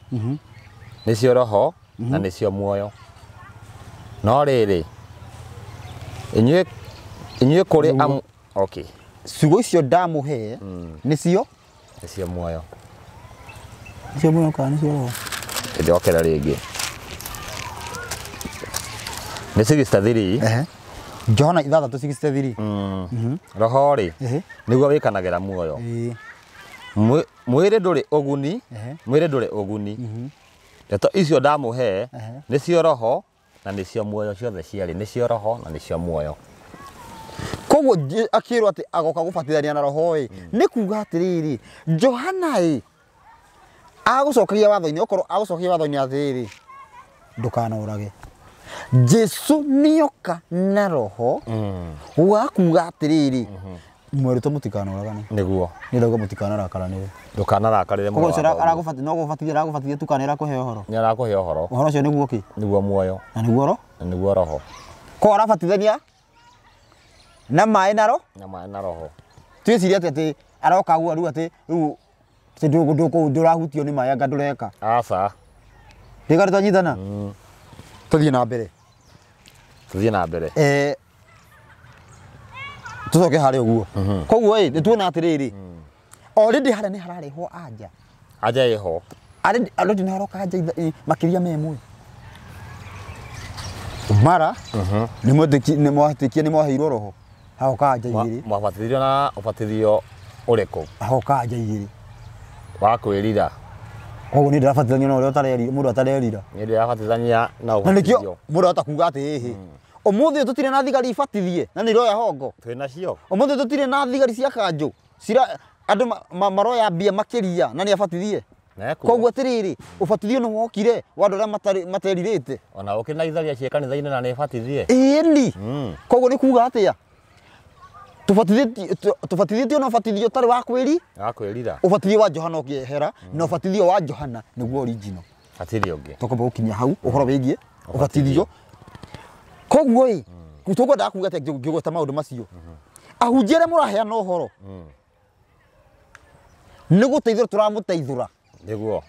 nĩcio roho na nĩcio muoyo no rĩrĩ inyuĩ kũrĩ okay ciugo icio ndamũhe nĩcio muoyo kana nĩcio roho ndĩokera rĩngĩ nĩ 63 Johana 6:63 roho rĩ nĩguo wĩkanagĩra muoyo mwĩrĩ ndũrĩ ũguni ndeto icio ndamũhe nĩcio roho na nĩcio muoyo ciothe ciarĩ nĩcio roho na nĩcio muoyo koguo akĩrwo atĩ agoka gũbatithania na roho nĩ kuga atĩrĩrĩ Johana agũcokagia watho-inĩ okorwo agũcokagia watho-inĩ atĩrĩrĩ ndũkanorage Jesũ nĩoka na roho wa kuga atĩrĩrĩ mwerĩtwo mũtikanoragane nĩguo nĩndauga mũtikanarakarane ndũkanarakarĩre no gũbatithia tu kana arakũhe ũhoro nĩ arakũhe ũhoro ũcio nĩguo kĩ nĩguo muoyo na nĩguo roho ko arabatithania na maĩ na roho twĩciria atĩ aroka guo rĩu atĩ ndũrahutio nĩ maĩ anga ndũreka aca ndĩgarĩ twanyitana tũthiĩ na mbere tũcoke harĩa ũguo koguo nĩtuona atĩrĩrĩ already harĩa nĩ hararehwo anja ĩho already nĩ haroka anja makĩria memwe mara nĩ mwaheirwo roho haoka anja igĩrĩ mwabatithirio na ũbatithio ũrĩkũ haoka anja igĩrĩ wa kwĩrira koguo nĩ ndĩrabatithania na ũrĩa mũndũ atarerira nĩ ndĩrabatithania na ũbatithio mũndũ atakuga atĩ ũmũthĩ tũtirĩ na thigari ibatithie na nĩ iroya hongo twĩnacio ũmũthĩ tũtirĩ na thigari cia kanjũ andũ maroya mbia makĩria na nĩ abatithie koguo atĩrĩrĩ ũbatithio nĩ wokire wa andũ arĩa materirĩte ona ũkĩna itharia ciĩ kanitha-inĩ na nĩ batithie ĩni koguo nĩ kuga atĩa tubatithitio na ubatithio tari wa kwiri akwirira ubatithio wa Johana ukihera na ubatithio wa Johana niguo original atiri ungi tokomba gukinya hau uhoro wigie ubatithio koguo i tukwenda kuga ati ngigweta maundu macio ahunjire muraheana uhoro ni guteithura turamuteithura niguo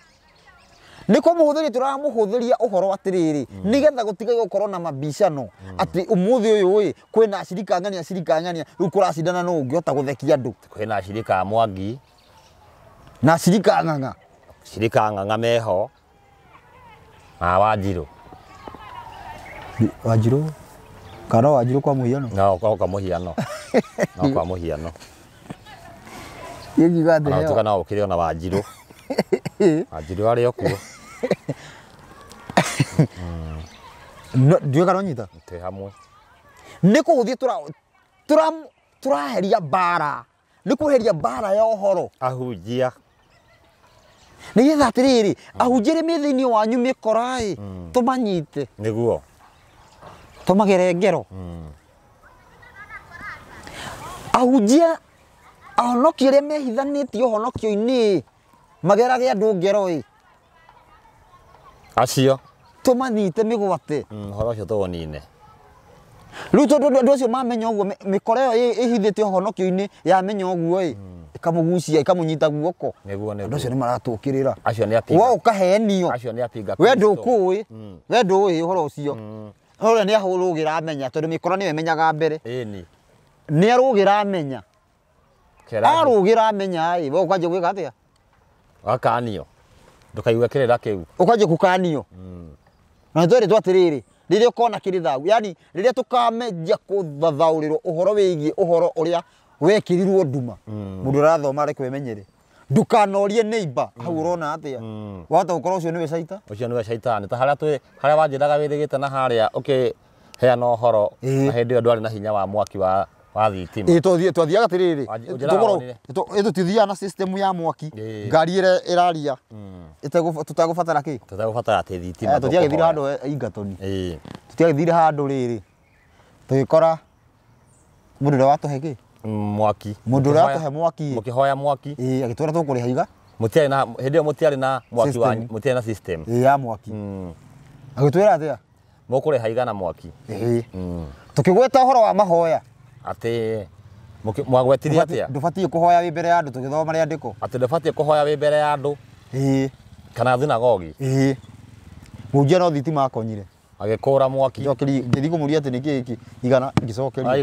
niko muhuthiria turamuhuthiria uhoro atiriri nigetha gutiga gukorwo na mabicano ati umuthi uyu wi kwina acirikangania riu kuracindana no ungiota guthekia andu kwina acirika Mwangi na acirika ng'ang'a meho Wanjiru kana Wanjiru kwa muhiano no kwa muhiano no kwa muhiano yegi gade na tukana ukire ona Wanjiru Wanjiru ari okuo no dio kana nyita te hamwe niko guthie turaheria bara nikuheria bara ya uhoro ahunjia nigetha atiriri ahunjire mithiini wanyu mikorai tumanyite niguo tumagere ngero ahunjia ahonokio ria mehithanitio honokio-ini magerage andu ngero i acio tumanyite migwate horo ucio tuwonine riu tondu andu acio mamenya uguo mikora iyo ihithitio honokio-ini yamenya uguo i ikamugucia ikamunyita guoko niguo andu acio ni maratukirira acio ni apinga wa ukahenio acio ni apinga we ndukui we ndui uhoro ucio ore ni ahurugira amenya tondu mikora ni memenyaga mbere ini ni arugira amenya arugira amenya ai we ukaje gwika atia akanio ndukaigue kirira kiu ukaje kukanio na twere twatiriri riria ukona kirithagu yani riria tukamenja kuthathaurirwo uhoro wigie uhoro uria wekirirwo nduma mundu arathoma ari kwemenyere ndukanorie neighbor hau urona atia wahota gukorwo ucio niwe caita ucio niwe caitani ta haria wanjiraga wirigite na haria heana uhoro na hindi iyo ndwari na hinya wa mwaki wa thitima twathiaga atiriri tutithiaga na system ya mwaki ngari iraria tutagubatara ki tutagubatara ati thitima tutiagithire handu ingatoni tutiagithire handu riri tugikora mundu ria watuhe ki mwaki mundu ria watuhe mwaki mukihoya mwaki agitwira tukuriha iga mutiari na hindi iyo mutiari na mwaki wa mutiari na system ya mwaki agitwira atia mukuriha iga na mwaki tukigweta uhoro wa mahoya ati mwagwetirie atia ndubatie kuhoya wi mbere ya andu tugithoma ria ndiko ati ndubatie kuhoya wi mbere ya andu kana thinagogi munjia no thitima akonyire agikura mwaki njokeri ngithi kumuria ati niki iki igana ngicokeria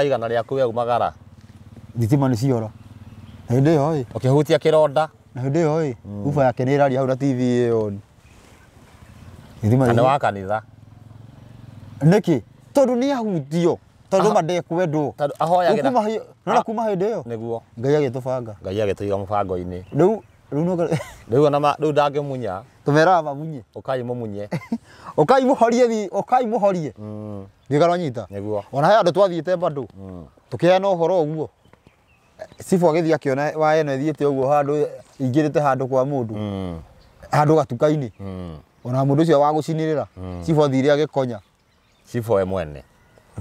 igana riaku we umagara thitima ni ciora na hindi yo i ukihutia kironda na hindi yo i ufa yake ni iraria hau na TV iyo thitima ni wa kanitha niki tondu ni ahutio tondu mandekwendwo tondu ahoyagira nona kuma hindi iyo niguo ngai agitubanga ngai agituiga mubango-ini riu riu ndangimunya tumera mamunye ukai mumunye ukai muhorie ngikara nyita niguo ona he andu twathiite bandu tukiheana uhoro uguo sifu agithia kiona wa eno thiete uguo handu ingirite handu kwa mundu handu gatuka-ini ona mundu ucio wa gucinirira sifu athire agikonya sifu we mwene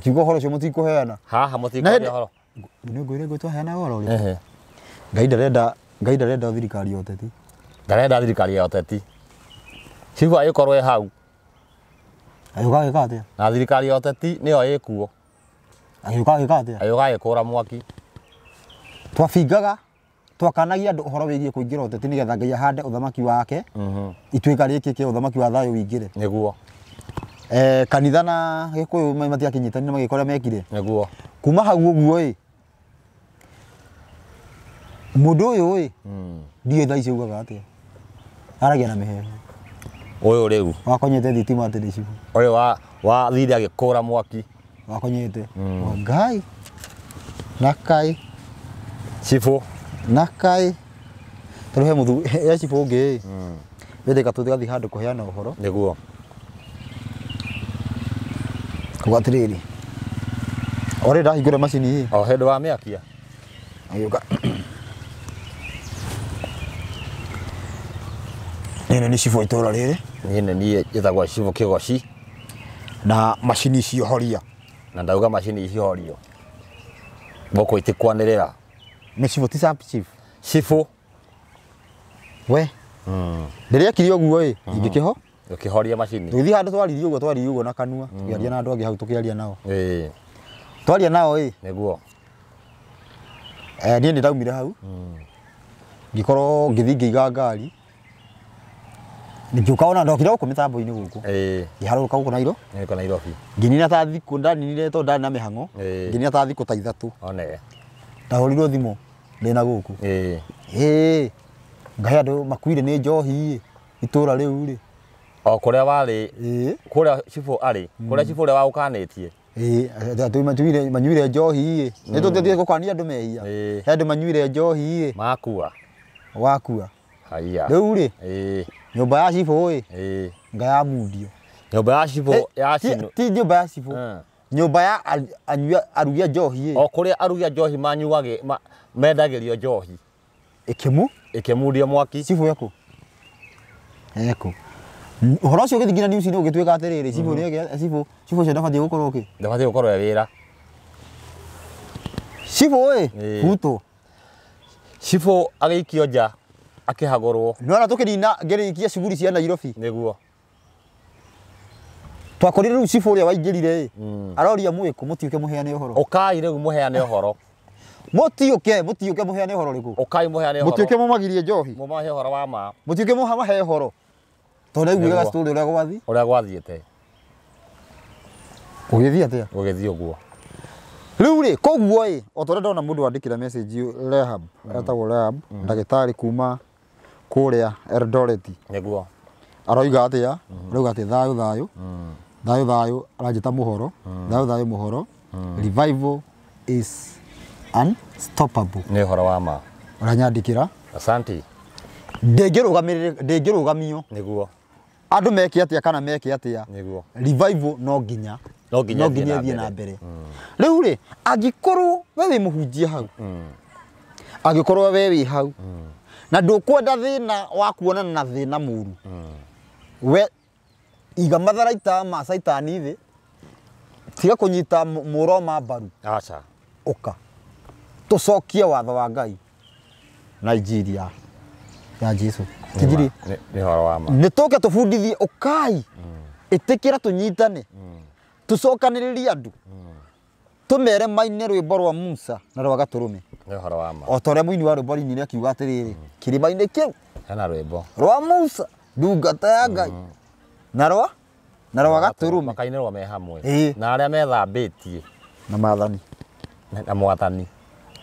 kiugo horo cio mutikuheana haha mutikuheana horo ni ngwire ngwe twaheana horo ri ngai ndarenda thirikari ya uteti ndarenda thirikari ya uteti sifu ayikorwo hau ayuka gika atia na thirikari ya uteti niyo ikuo ayuka gika atia ayuka gikura mwaki twabingaga twakanagia andu uhoro wigie kuingira uteti nigetha ngai ahande uthamaki wake ituika riki kia uthamaki wa thayo wingire niguo kanitha na gikuyu matiakinyitani magikora mekire niguo kuma hau uguo i mundu uyu i ndiye thaa ici ugaga atia aragia na mihehe uyu riu wakonyete thitima ati ni cibu uyu wa thire agikura mwaki wakonyete ngai nakai cibu nakai turuhe muthu ya cibu ungi wende ka tuthigathi handu kuheana uhoro niguo kugatiriri ore ndahingura macini o hindu wa miakia ayuka nene ni cibu itura riri nene ni yetagwa cibu kigoci na macini icio horia na ndauga macini icio horio Boko itikwanirira. Nĩ cibũ ti sub chief. Cibũ. We. Rĩrĩa kiri ũguo ĩ, ingĩkĩho. Ũkĩhoria macini. Tũgĩthiĩ handũ twaririe ũguo na kanua. Tũkĩaria na andũ angĩ hau tũkĩaria nao. Twaria nao ĩ. Nĩguo. Niĩ nĩ ndaumire hau. Ngĩkorwo ngĩthiĩ ngĩiga ngari. Nĩngĩũka ona ndokire gũkũ mĩtambo-inĩ gũkũ. Ngĩharũrũka gũkũ Nairo. Nĩko Nairobi. Ngĩnina ta thikũ ndaninire tondũ ndarĩ na mĩhang'o. Ngĩnina ta thikũ ta 3. One. Ndahũrirwo thimũ ndĩna gũkũ. Ngahe andũ makuire nĩ njohi itũra rĩu rĩ. O kũrĩa warĩ. Kũrĩa cibũ arĩ. Kũrĩa cibũ ũrĩa waũkanĩtie. Andũ manyuire njohi nĩ tũthiĩ gũkania andũ mehia. He andũ manyuire njohi Makua. Wakua. Haiya. Rĩu rĩ. Nyũmba ya cibũ ngaya mundio. Nyũmba ya cibũ ya cino. Ti nyũmba ya cibũ. Nyũmba ya arugia njohi O kũrĩa arugia njohi manyuage mendagĩrio njohi. Ĩkĩmundio mwaki. Cibũ yakũ. Eko. Ũhoro ũcio ũgĩthiĩ nginya news-inĩ ũgĩtuĩka atĩrĩrĩ cibũ nĩ cibũ ũcio ndabatiĩ gũkorwo kĩ. Ndabatiĩ gũkorwo wĩra. Cibũ Ruto. Cibũ agĩikio nja akĩhagũrwo. Nĩwona tũkĩnina ngĩrĩkia cuguri cia Nairobi. Nĩguo. Twakorire rĩu cibũ ũrĩa waingĩrire aroria mwĩkũ mũtiũke mũheane ũhoro. Ũkai rĩu mũheane ũhoro. Mũtiũke mũheane ũhoro rĩkũ. Ũkai mũheane ũhoro. Mũtiũke mũmagirie njohi. Mũmahe ũhoro wa ma. Mũtiũke mũmahe ũhoro. Tondũ aiguaga story ũrĩa gwathiĩ. Ũrĩa gwathiĩte. Ũgĩthiĩ atĩa? Ũgĩthiĩ ũguo. Rĩu rĩ koguo ĩ o tondũ ndona mũndũ wandĩkĩra message Rehab etagwo Rehab ndagĩtarĩ kuma kũrĩa Eldoret. Nĩguo. Aroiga atĩa? Rauga atĩ thayũ aranjĩta mũhoro. Thayũ mũhoro. Revival is unstoppable. Nĩ ũhoro wa ma. Ũranyandĩkĩra. Asante. Ndĩngĩrũgamio. Nĩguo. Andũ meke atĩa kana meke atĩa. Nĩguo. Revival no nginya thiĩ na mbere. Rĩu rĩ angĩkorwo we wĩ mũhunjia hau. Angĩkorwo we wĩ hau. Na ndũkwenda thĩna wa kuonana na thĩna mũru. We iga matharaita ma saitani thĩ. Tiga kũnyita mũroma mbaru. Aca. Ũka. Tũcokie watho wa Ngai. Nigeria ya Jesu. Kĩgiri. Nĩ ũhoro wa ma. Nĩ tũke tũbundithie ũkai. Ĩtĩkĩra tũnyitane. Tũcokanĩrĩrie andũ. Tũmere maine rwĩmbo rwa Musa na rwa Gatũrũme. Nĩ ũhoro wa ma. O ta ũrĩa mũini wa rwĩmbo rĩinire akiuga atĩrĩrĩ kĩrĩma-inĩ kĩu hena rwĩmbo rwa Musa ndungata ya Ngai na rwa Gatũrũme makainĩrwo me hamwe na arĩa methambĩtie na maathani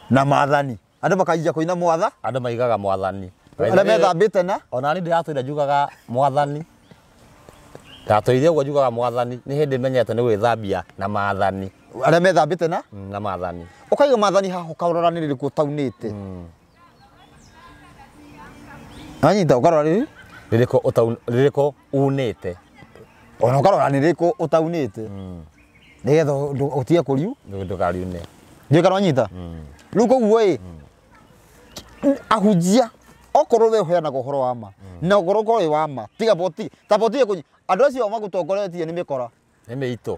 na mwathani andũ makaija kũina mwatha andũ maigaga mwathani arĩa methambĩte na ona niĩ ndĩratũire njugaga mwathani ndatũire ũguo njugaga mwathani nĩ hĩndĩ menyete nĩ gwĩthambia na maathani arĩa methambĩte na maathani ũkaiga maathani haha ũkarora nĩ rĩrĩkũ taunĩte anyita ũkarora rĩrĩkũ unĩte ona ũkarora nĩ rĩrĩkũ ũtaunĩte nĩgetha ũtige kũriu ndũkariune ndiĩ kana nyita rĩu koguo ĩ ahunjia okorwo we ũheanaga ũhoro wa ma na ũkorwo ũkorwo wĩ wa ma tiga boti ta boti kũnyi andũ acio magũtongoretie nĩ mĩkora nĩ mĩitũ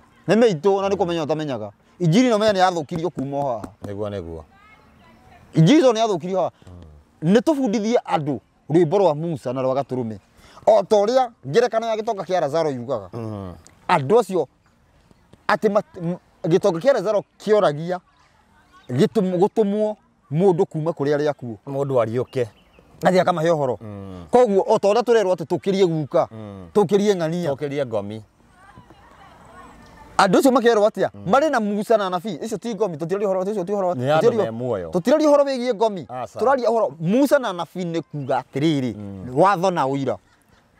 na nĩ kũmenya ũtamenyaga injiri no menya nĩ yathũkirio kuma haha nĩguo injiri nĩ yathũkirio haha nĩ tũbundithie andũ rwĩmbo rwa Musa na rwa Gatũrũme o ta ũrĩa ngerekano ya gĩtonga kĩa Lazaro yugaga andũ acio atĩ gĩtonga kĩa Lazaro kĩoragia gũtũmwo mũndũ kuma kũrĩa arĩa akuo mũndũ ariũke athiĩ akamahe ũhoro koguo o ta ũrĩa tũrerwo atĩ tũkĩrie guka tũkĩrie ng'ania tũkĩrie ngomi andũ acio makerwo atĩa marĩ na Musa na anabii icio ti ngomi tũtiraria ũhoro ũcio ti ũhoro tũtiraria ũhoro wĩgiĩ ngomi tũraria ũhoro Musa na anabii nĩ kuga atĩrĩrĩ watho na ũira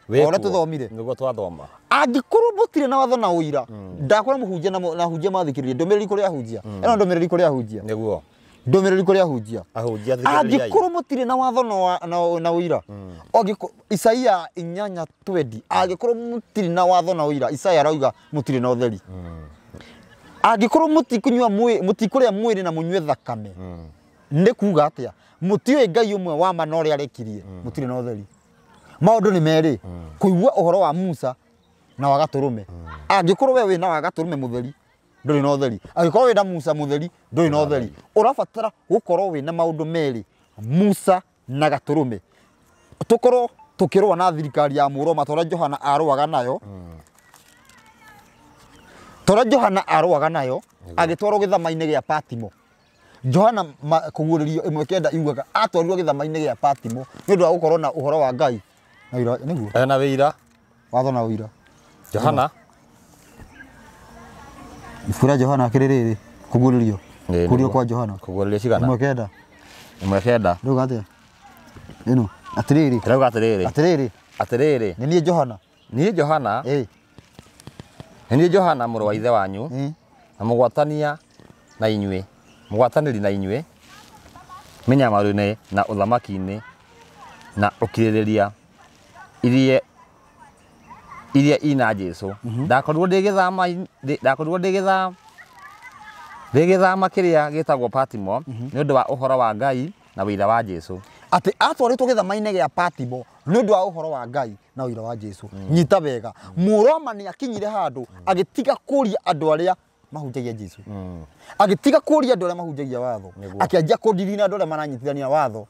ũrĩa tũthomire nĩguo twathoma angĩkorwo mũtirĩ na watho na ũira ndakora mũhunjia na hunjia mathikĩrĩria ndũmĩrĩri kũrĩ ahunjia ĩno ndũmĩrĩri kũrĩ ahunjia nĩguo ndũmĩrĩri kũrĩ ahunjia angĩkorwo mũtirĩ na watho na ũira Isaia 8:20 angĩkorwo mũtirĩ na watho na ũira Isaia arauga mũtirĩ na ũtheri angĩkorwo mũtikũrĩa mwĩrĩ na mũnyue thakame nĩ kuga atĩa mũtiũĩ Ngai ũmwe wa ma na ũrĩa arekirie mũtirĩ na ũtheri maũndũ nĩ merĩ kũigua ũhoro wa Musa na wa Gatũrũme angĩkorwo we wĩ na wa Gatũrũme mũtheri nduri na utheri agikorwo wina Musa mutheri nduri na utheri urabatara gukorwo wina maundu meri Musa na Gaturume tukorwo tukirwa na thirikari ya Muroma tora Johana arwaga nayo tora Johana arwaga nayo agitwarwo githama-ini gia Patimo Johana kuguririo imwe kenda iugaga atwarirwo githama-ini gia Patimo ni undu wa gukorwo na uhoro wa Ngai na wira niguo ena wira watho na wira Johana ifura Johana akiriri kuguririo kurio kwa Johana kuguririo cigana imwe kenda nduga atia ino atiriri kirauga atiriri ni nie Johana ni Johana muru wa ithe wanyu na mugwatania na inyue mugwataniri na inyue minyamaru-ini na uthamaki-ini na ukiririria irie ina Jesu ndakorirwo ndigithama kiria gitagwo Patimo ni undu wa uhoro wa Ngai na wira wa Jesu ati atwaritwo githama-ini gia Patimo ni undu wa uhoro wa Ngai na wira wa Jesu nyita wega Muroma ni akinyire handu agitiga kuria andu aria mahunjagia Jesu agitiga kuria andu aria mahunjagia watho akianjia kudirina andu aria maranyitithania watho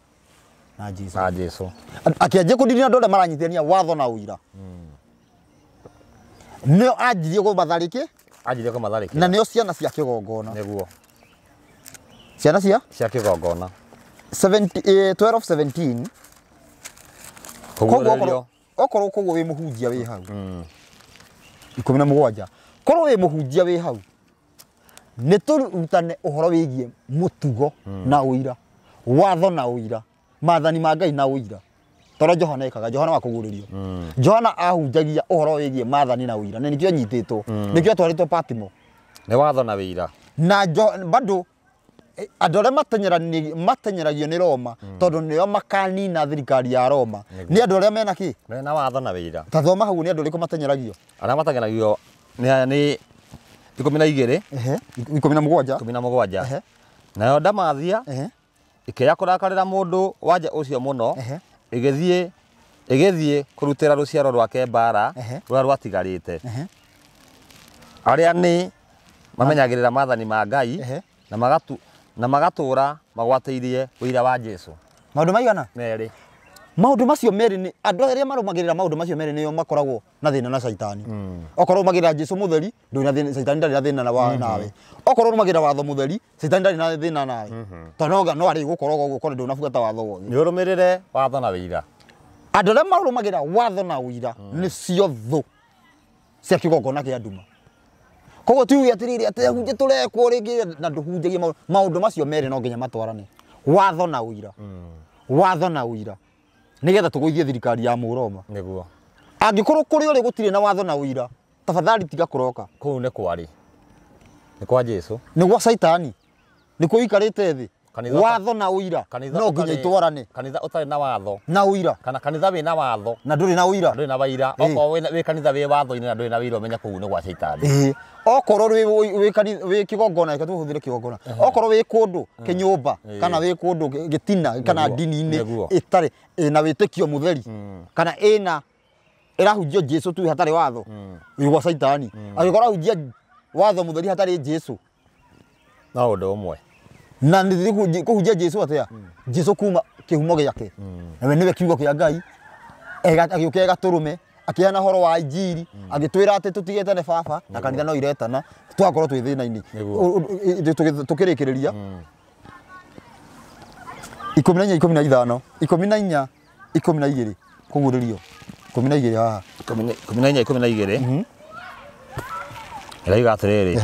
na Jesu akianjia kudirina andu aria maranyitithania watho na wira nio anjirie kumathariki na nio ciana cia kigongona niguo ciana cia kigongona 12:17 kuguririo okorwo kuguo wi muhunjia wi hau 17 korwo wi muhunjia wi hau ni turutane uhoro wigie mutugo na uira watho na uira mathani ma Ngai na uira tora Johana ekaga Johana wa kuguririo Johana ahunjagia uhoro wigie mathani na uira nikio anyititwo nikio twaritwo Patimo ni watho na wira na bado andu aria matengeragio ni Roma tondu nio makanina thirikari ya Roma ni andu aria mena ki mena watho na wira tathoma hau ni andu riku matengeragio aria matengeragio ni 12 17 nayo ndamathia ikiya kurakarira mundu wanja ucio muno igithie kurutira ruciaro rwake mbara rwa rwatigarite aria ni mamenyagirira mathani ma Ngai na magatura magwateirie wira wa Jesu maundu maigana meri maundu macio meri ni andu aria marumagirira maundu macio meri nio makoragwo na thina na Saitani okorwo rumagirira Jesu mutheri nduri na thina Saitani ndari na thina nawe okorwo rumagirira watho mutheri Saitani ndari na thina nawe tonoga no ari gukorwo guo korwo ndunabuata watho wothe ni urumirire watho na wira andu aria marumagirira watho na wira ni cio thu cia kigongona kia nduma koguo tuuge atiriri ati hunje turekwo ringi na nduhunjagie maundu macio meri no nginya matwarane watho na wira nigetha tuguithie thirikari ya Muroma niguo angikorwo kuri uri gutire na watho na wira tafadhali tiga kuroka kuu ni kwari ni kwa Jesu ni gwa Saitani ni kuikarite thi watho na wira no nginya itwarane kanitha utari na watho na wira kana kanitha wi na watho na nduri na wira okorwo wi kanitha wi watho-ini na nduri na wira umenya kuu ni gwa Saitani okorwo wi kigongona ka tuhuthire kigongona okorwo wi kundu kinyumba kana wi kundu gitina kana dini-ini itari na witikio mutheri kana irahunjio Jesu tu hatari watho wi gwa Saitani agikorwo ahunjia watho mutheri hatari Jesu na undu umwe na ndi kuhunjia Jesu atia Jesu kuma kihumo giake na niwe kiugo kia Ngai agiukia Gaturume akiana horo wa injiri agitwira ati tutigete ne baba na kanitha no iretana twakorwo twi thina-ini tukirikiriria 14 kuguririo 12 haha 12 iraiga atiriri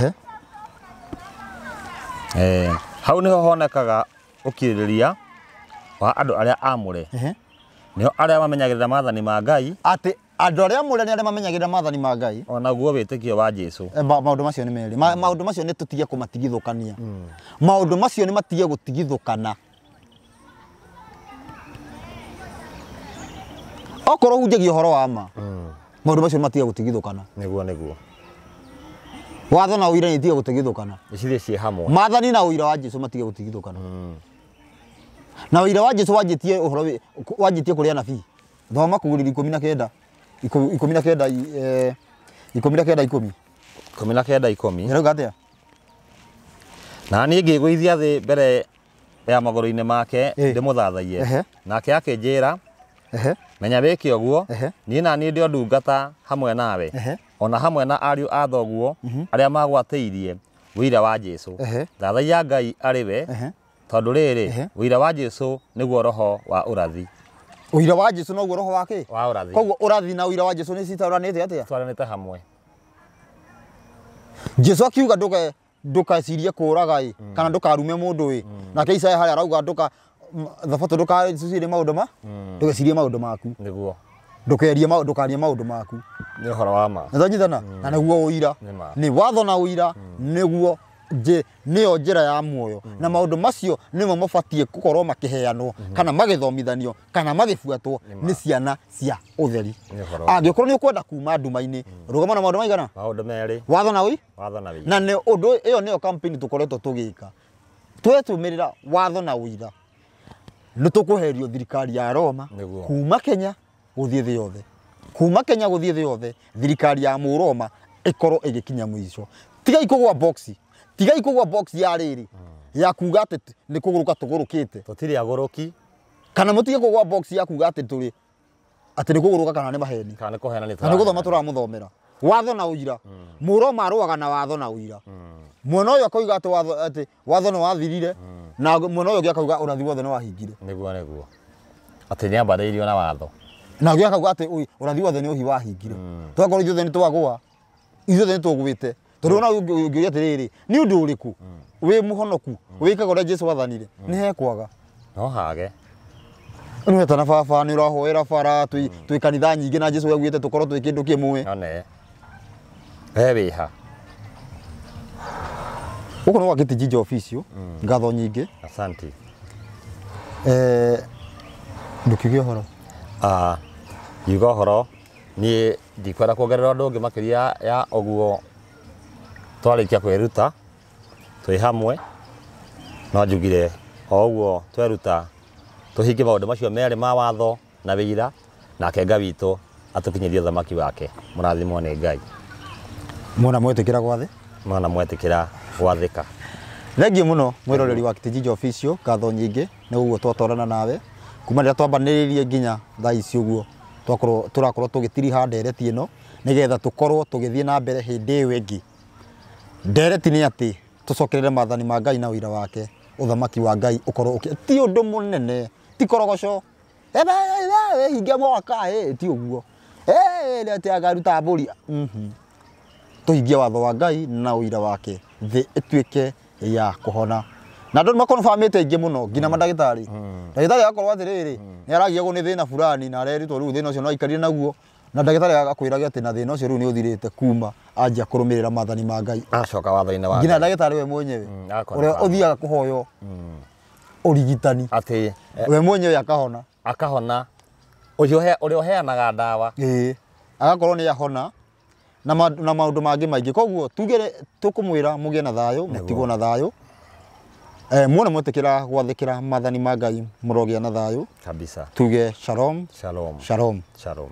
hau niho honekaga ukiririria wa andu aria amure nio aria mamenyagirira mathani ma Ngai ati andu aria amure ni aria mamenyagirira mathani ma Ngai ona guo witikio wa Jesu maundu macio ni meri maundu macio ni tutige kumatigithukania maundu macio ni matige gutigithukana okorwo hunjagia horo wa ma maundu macio matige gutigithukana niguo watho na uira ni tiga gutigithukana icirie cie hamwe mathani na uira wa Jesu matige gutigithukana na uira wa Jesu wanjitie uhoro wanjitie kuria nabii thoma kuguriri 19 19 10 19 10 nirauga atia na niĩ ngĩgũithia thĩ mbere ya magũrũ-inĩ make ndĩmũthathaie nake akĩnjĩra menya wĩke ũguo niĩ na niĩ ndĩ o ndungata hamwe nawe ona hamwe na ariũ a thoguo arĩa magwatĩirie wĩira wa Jesũ thathaia Ngai arĩ we tondũ rĩrĩ wĩira wa Jesũ nĩguo roho wa ũrathi. Wĩira wa Jesũ noguo roho wake wa ũrathi. Koguo ũrathi na wĩira wa Jesũ nĩ citaranĩte atĩa? Twaranĩte hamwe. Jesũ akiuga ndũkacirie kũũraga kana ndũkarume mũndũ nake Isaya harĩa arauga thabatũ ndũkacirie maũndũ ndũgecirie maũndũ maku nĩguo ndũkerie maũndũ maku nĩ ũhoro wa ma nĩthanyitana na nĩguo ũira nĩ watho na ũira nĩguo nĩyo njĩra ya muoyo na maũndũ macio nĩmo mabatie gũkorwo makĩheanwo kana magĩthomithanio kana magĩbuatwo nĩ ciana cia ũtheri. Angĩkorwo nĩ ũkwenda kuma nduma-inĩ rũgama na maũndũ maigana maũndũ merĩ watho na ũira na nĩ ũndũ ĩyo nĩyo campaign tũkoretwo tũgĩka twetũmĩrĩra watho na ũira nĩ tũkũherio thirikari ya Roma kuma Kenya gũthiĩ thĩ yothe kuma Kenya gũthiĩ thĩ yothe thirikari ya Mũroma ĩkorwo ĩgĩkinya mũico tigai kũgwa box ya rĩrĩ ya kuga atĩ nĩ kũgũrũka tũgũrũkĩte tũtirĩ agũrũki kana mũtige kũgwa box ya kuga atĩ tũrĩ atĩ nĩ kũgũrũka kana nĩ maheni kana nĩ kũhena nĩ gũthoma tũramũthomera watho na ũira Mũroma arũaga na watho na ũira mwena ũyũ akoiga atĩ watho nĩ wathirire na mwena ũyũ ũngĩ akauga ũrathi wothe nĩ wahingire nĩguo atĩ nĩ ambaraĩirio na watho na ũngĩ akauga atĩ ũrathi wothe nĩ wahingire twakorwo ithuothe nĩ twagũa ithuothe nĩ tũgwĩte tondũ na ũngĩũria atĩrĩrĩ nĩ ũndũ ũrĩkũ wĩ mũhonoku wĩkaga ũrĩa Jesũ wathanire nĩ hekwaga no hage nĩ weta na baba nĩ ũrahoera bara twĩ kanitha nyingĩ na Jesũ augĩte tũkorwo twĩ kĩndũ kĩmwe one we wĩha gũkũ nĩ gwakĩte Jinja official ngatho nyingĩ asante ndũkiuge ũhoro yuga ũhoro niĩ ndikwenda kuongerera ũndũ ũngĩ makĩria ya ũguo twarĩkia kwĩruta twĩ hamwe no njugire o ũguo tweruta tũhingie maũndũ macio merĩ ma watho na wĩira nake Ngai witũ atũkinyĩrie thamaki wake mũrathimwo nĩ Ngai mwana mwetĩkĩra gwathĩka. Thengiũ mũno mwĩroreri wa Jinja official ngatho nyingĩ nĩ ũguo twatwarana nawe kuma rĩrĩa twambanĩrĩirie nginya thaa ici ũguo tũrakorwo tũgĩtiriha ndereti ĩno nĩgetha tũkorwo tũgĩthiĩ na mbere hĩndĩ ĩyo ĩngĩ. Ndereti nĩ atĩ tũcokerere maathani ma Ngai na ũira wake ũthamaki wa Ngai ũkorwo ti ũndũ mũnene ti korogoco hinge mwaka ti ũguo atĩ agaruta mbũri tũhingie watho wa Ngai na ũira wake thĩ ĩtuĩke ya kũhona na andũ makonfamĩte aingĩ mũno nginya mandagĩtarĩ ndagĩtarĩ agakorwo atĩrĩrĩ nĩ aragiagwo nĩ thĩna fulani na areritwo rĩu thĩna ũcio no aikarire naguo na ndagĩtarĩ agakwĩraga atĩ na thĩna ũcio rĩu nĩ ũthirĩte kuma anjia kũrũmĩrĩra maathani ma Ngai acoka watho-inĩ wa nginya ndagĩtarĩ we mwenyewe ũrĩa ũthiaga kũhoyo ũrigitani atĩ we mwenyewe akahona ũrĩa ũheanaga ndawa agakorwo nĩ ahona na maũndũ mangĩ maingĩ koguo tugere tũkũmwĩra mũgĩe na thayũ mũtigwo na thayũ muone mwetĩkĩra gwathĩkĩra maathani ma Ngai mũrogĩa na thayũ kabisa tuge shalom shalom shalom shalom.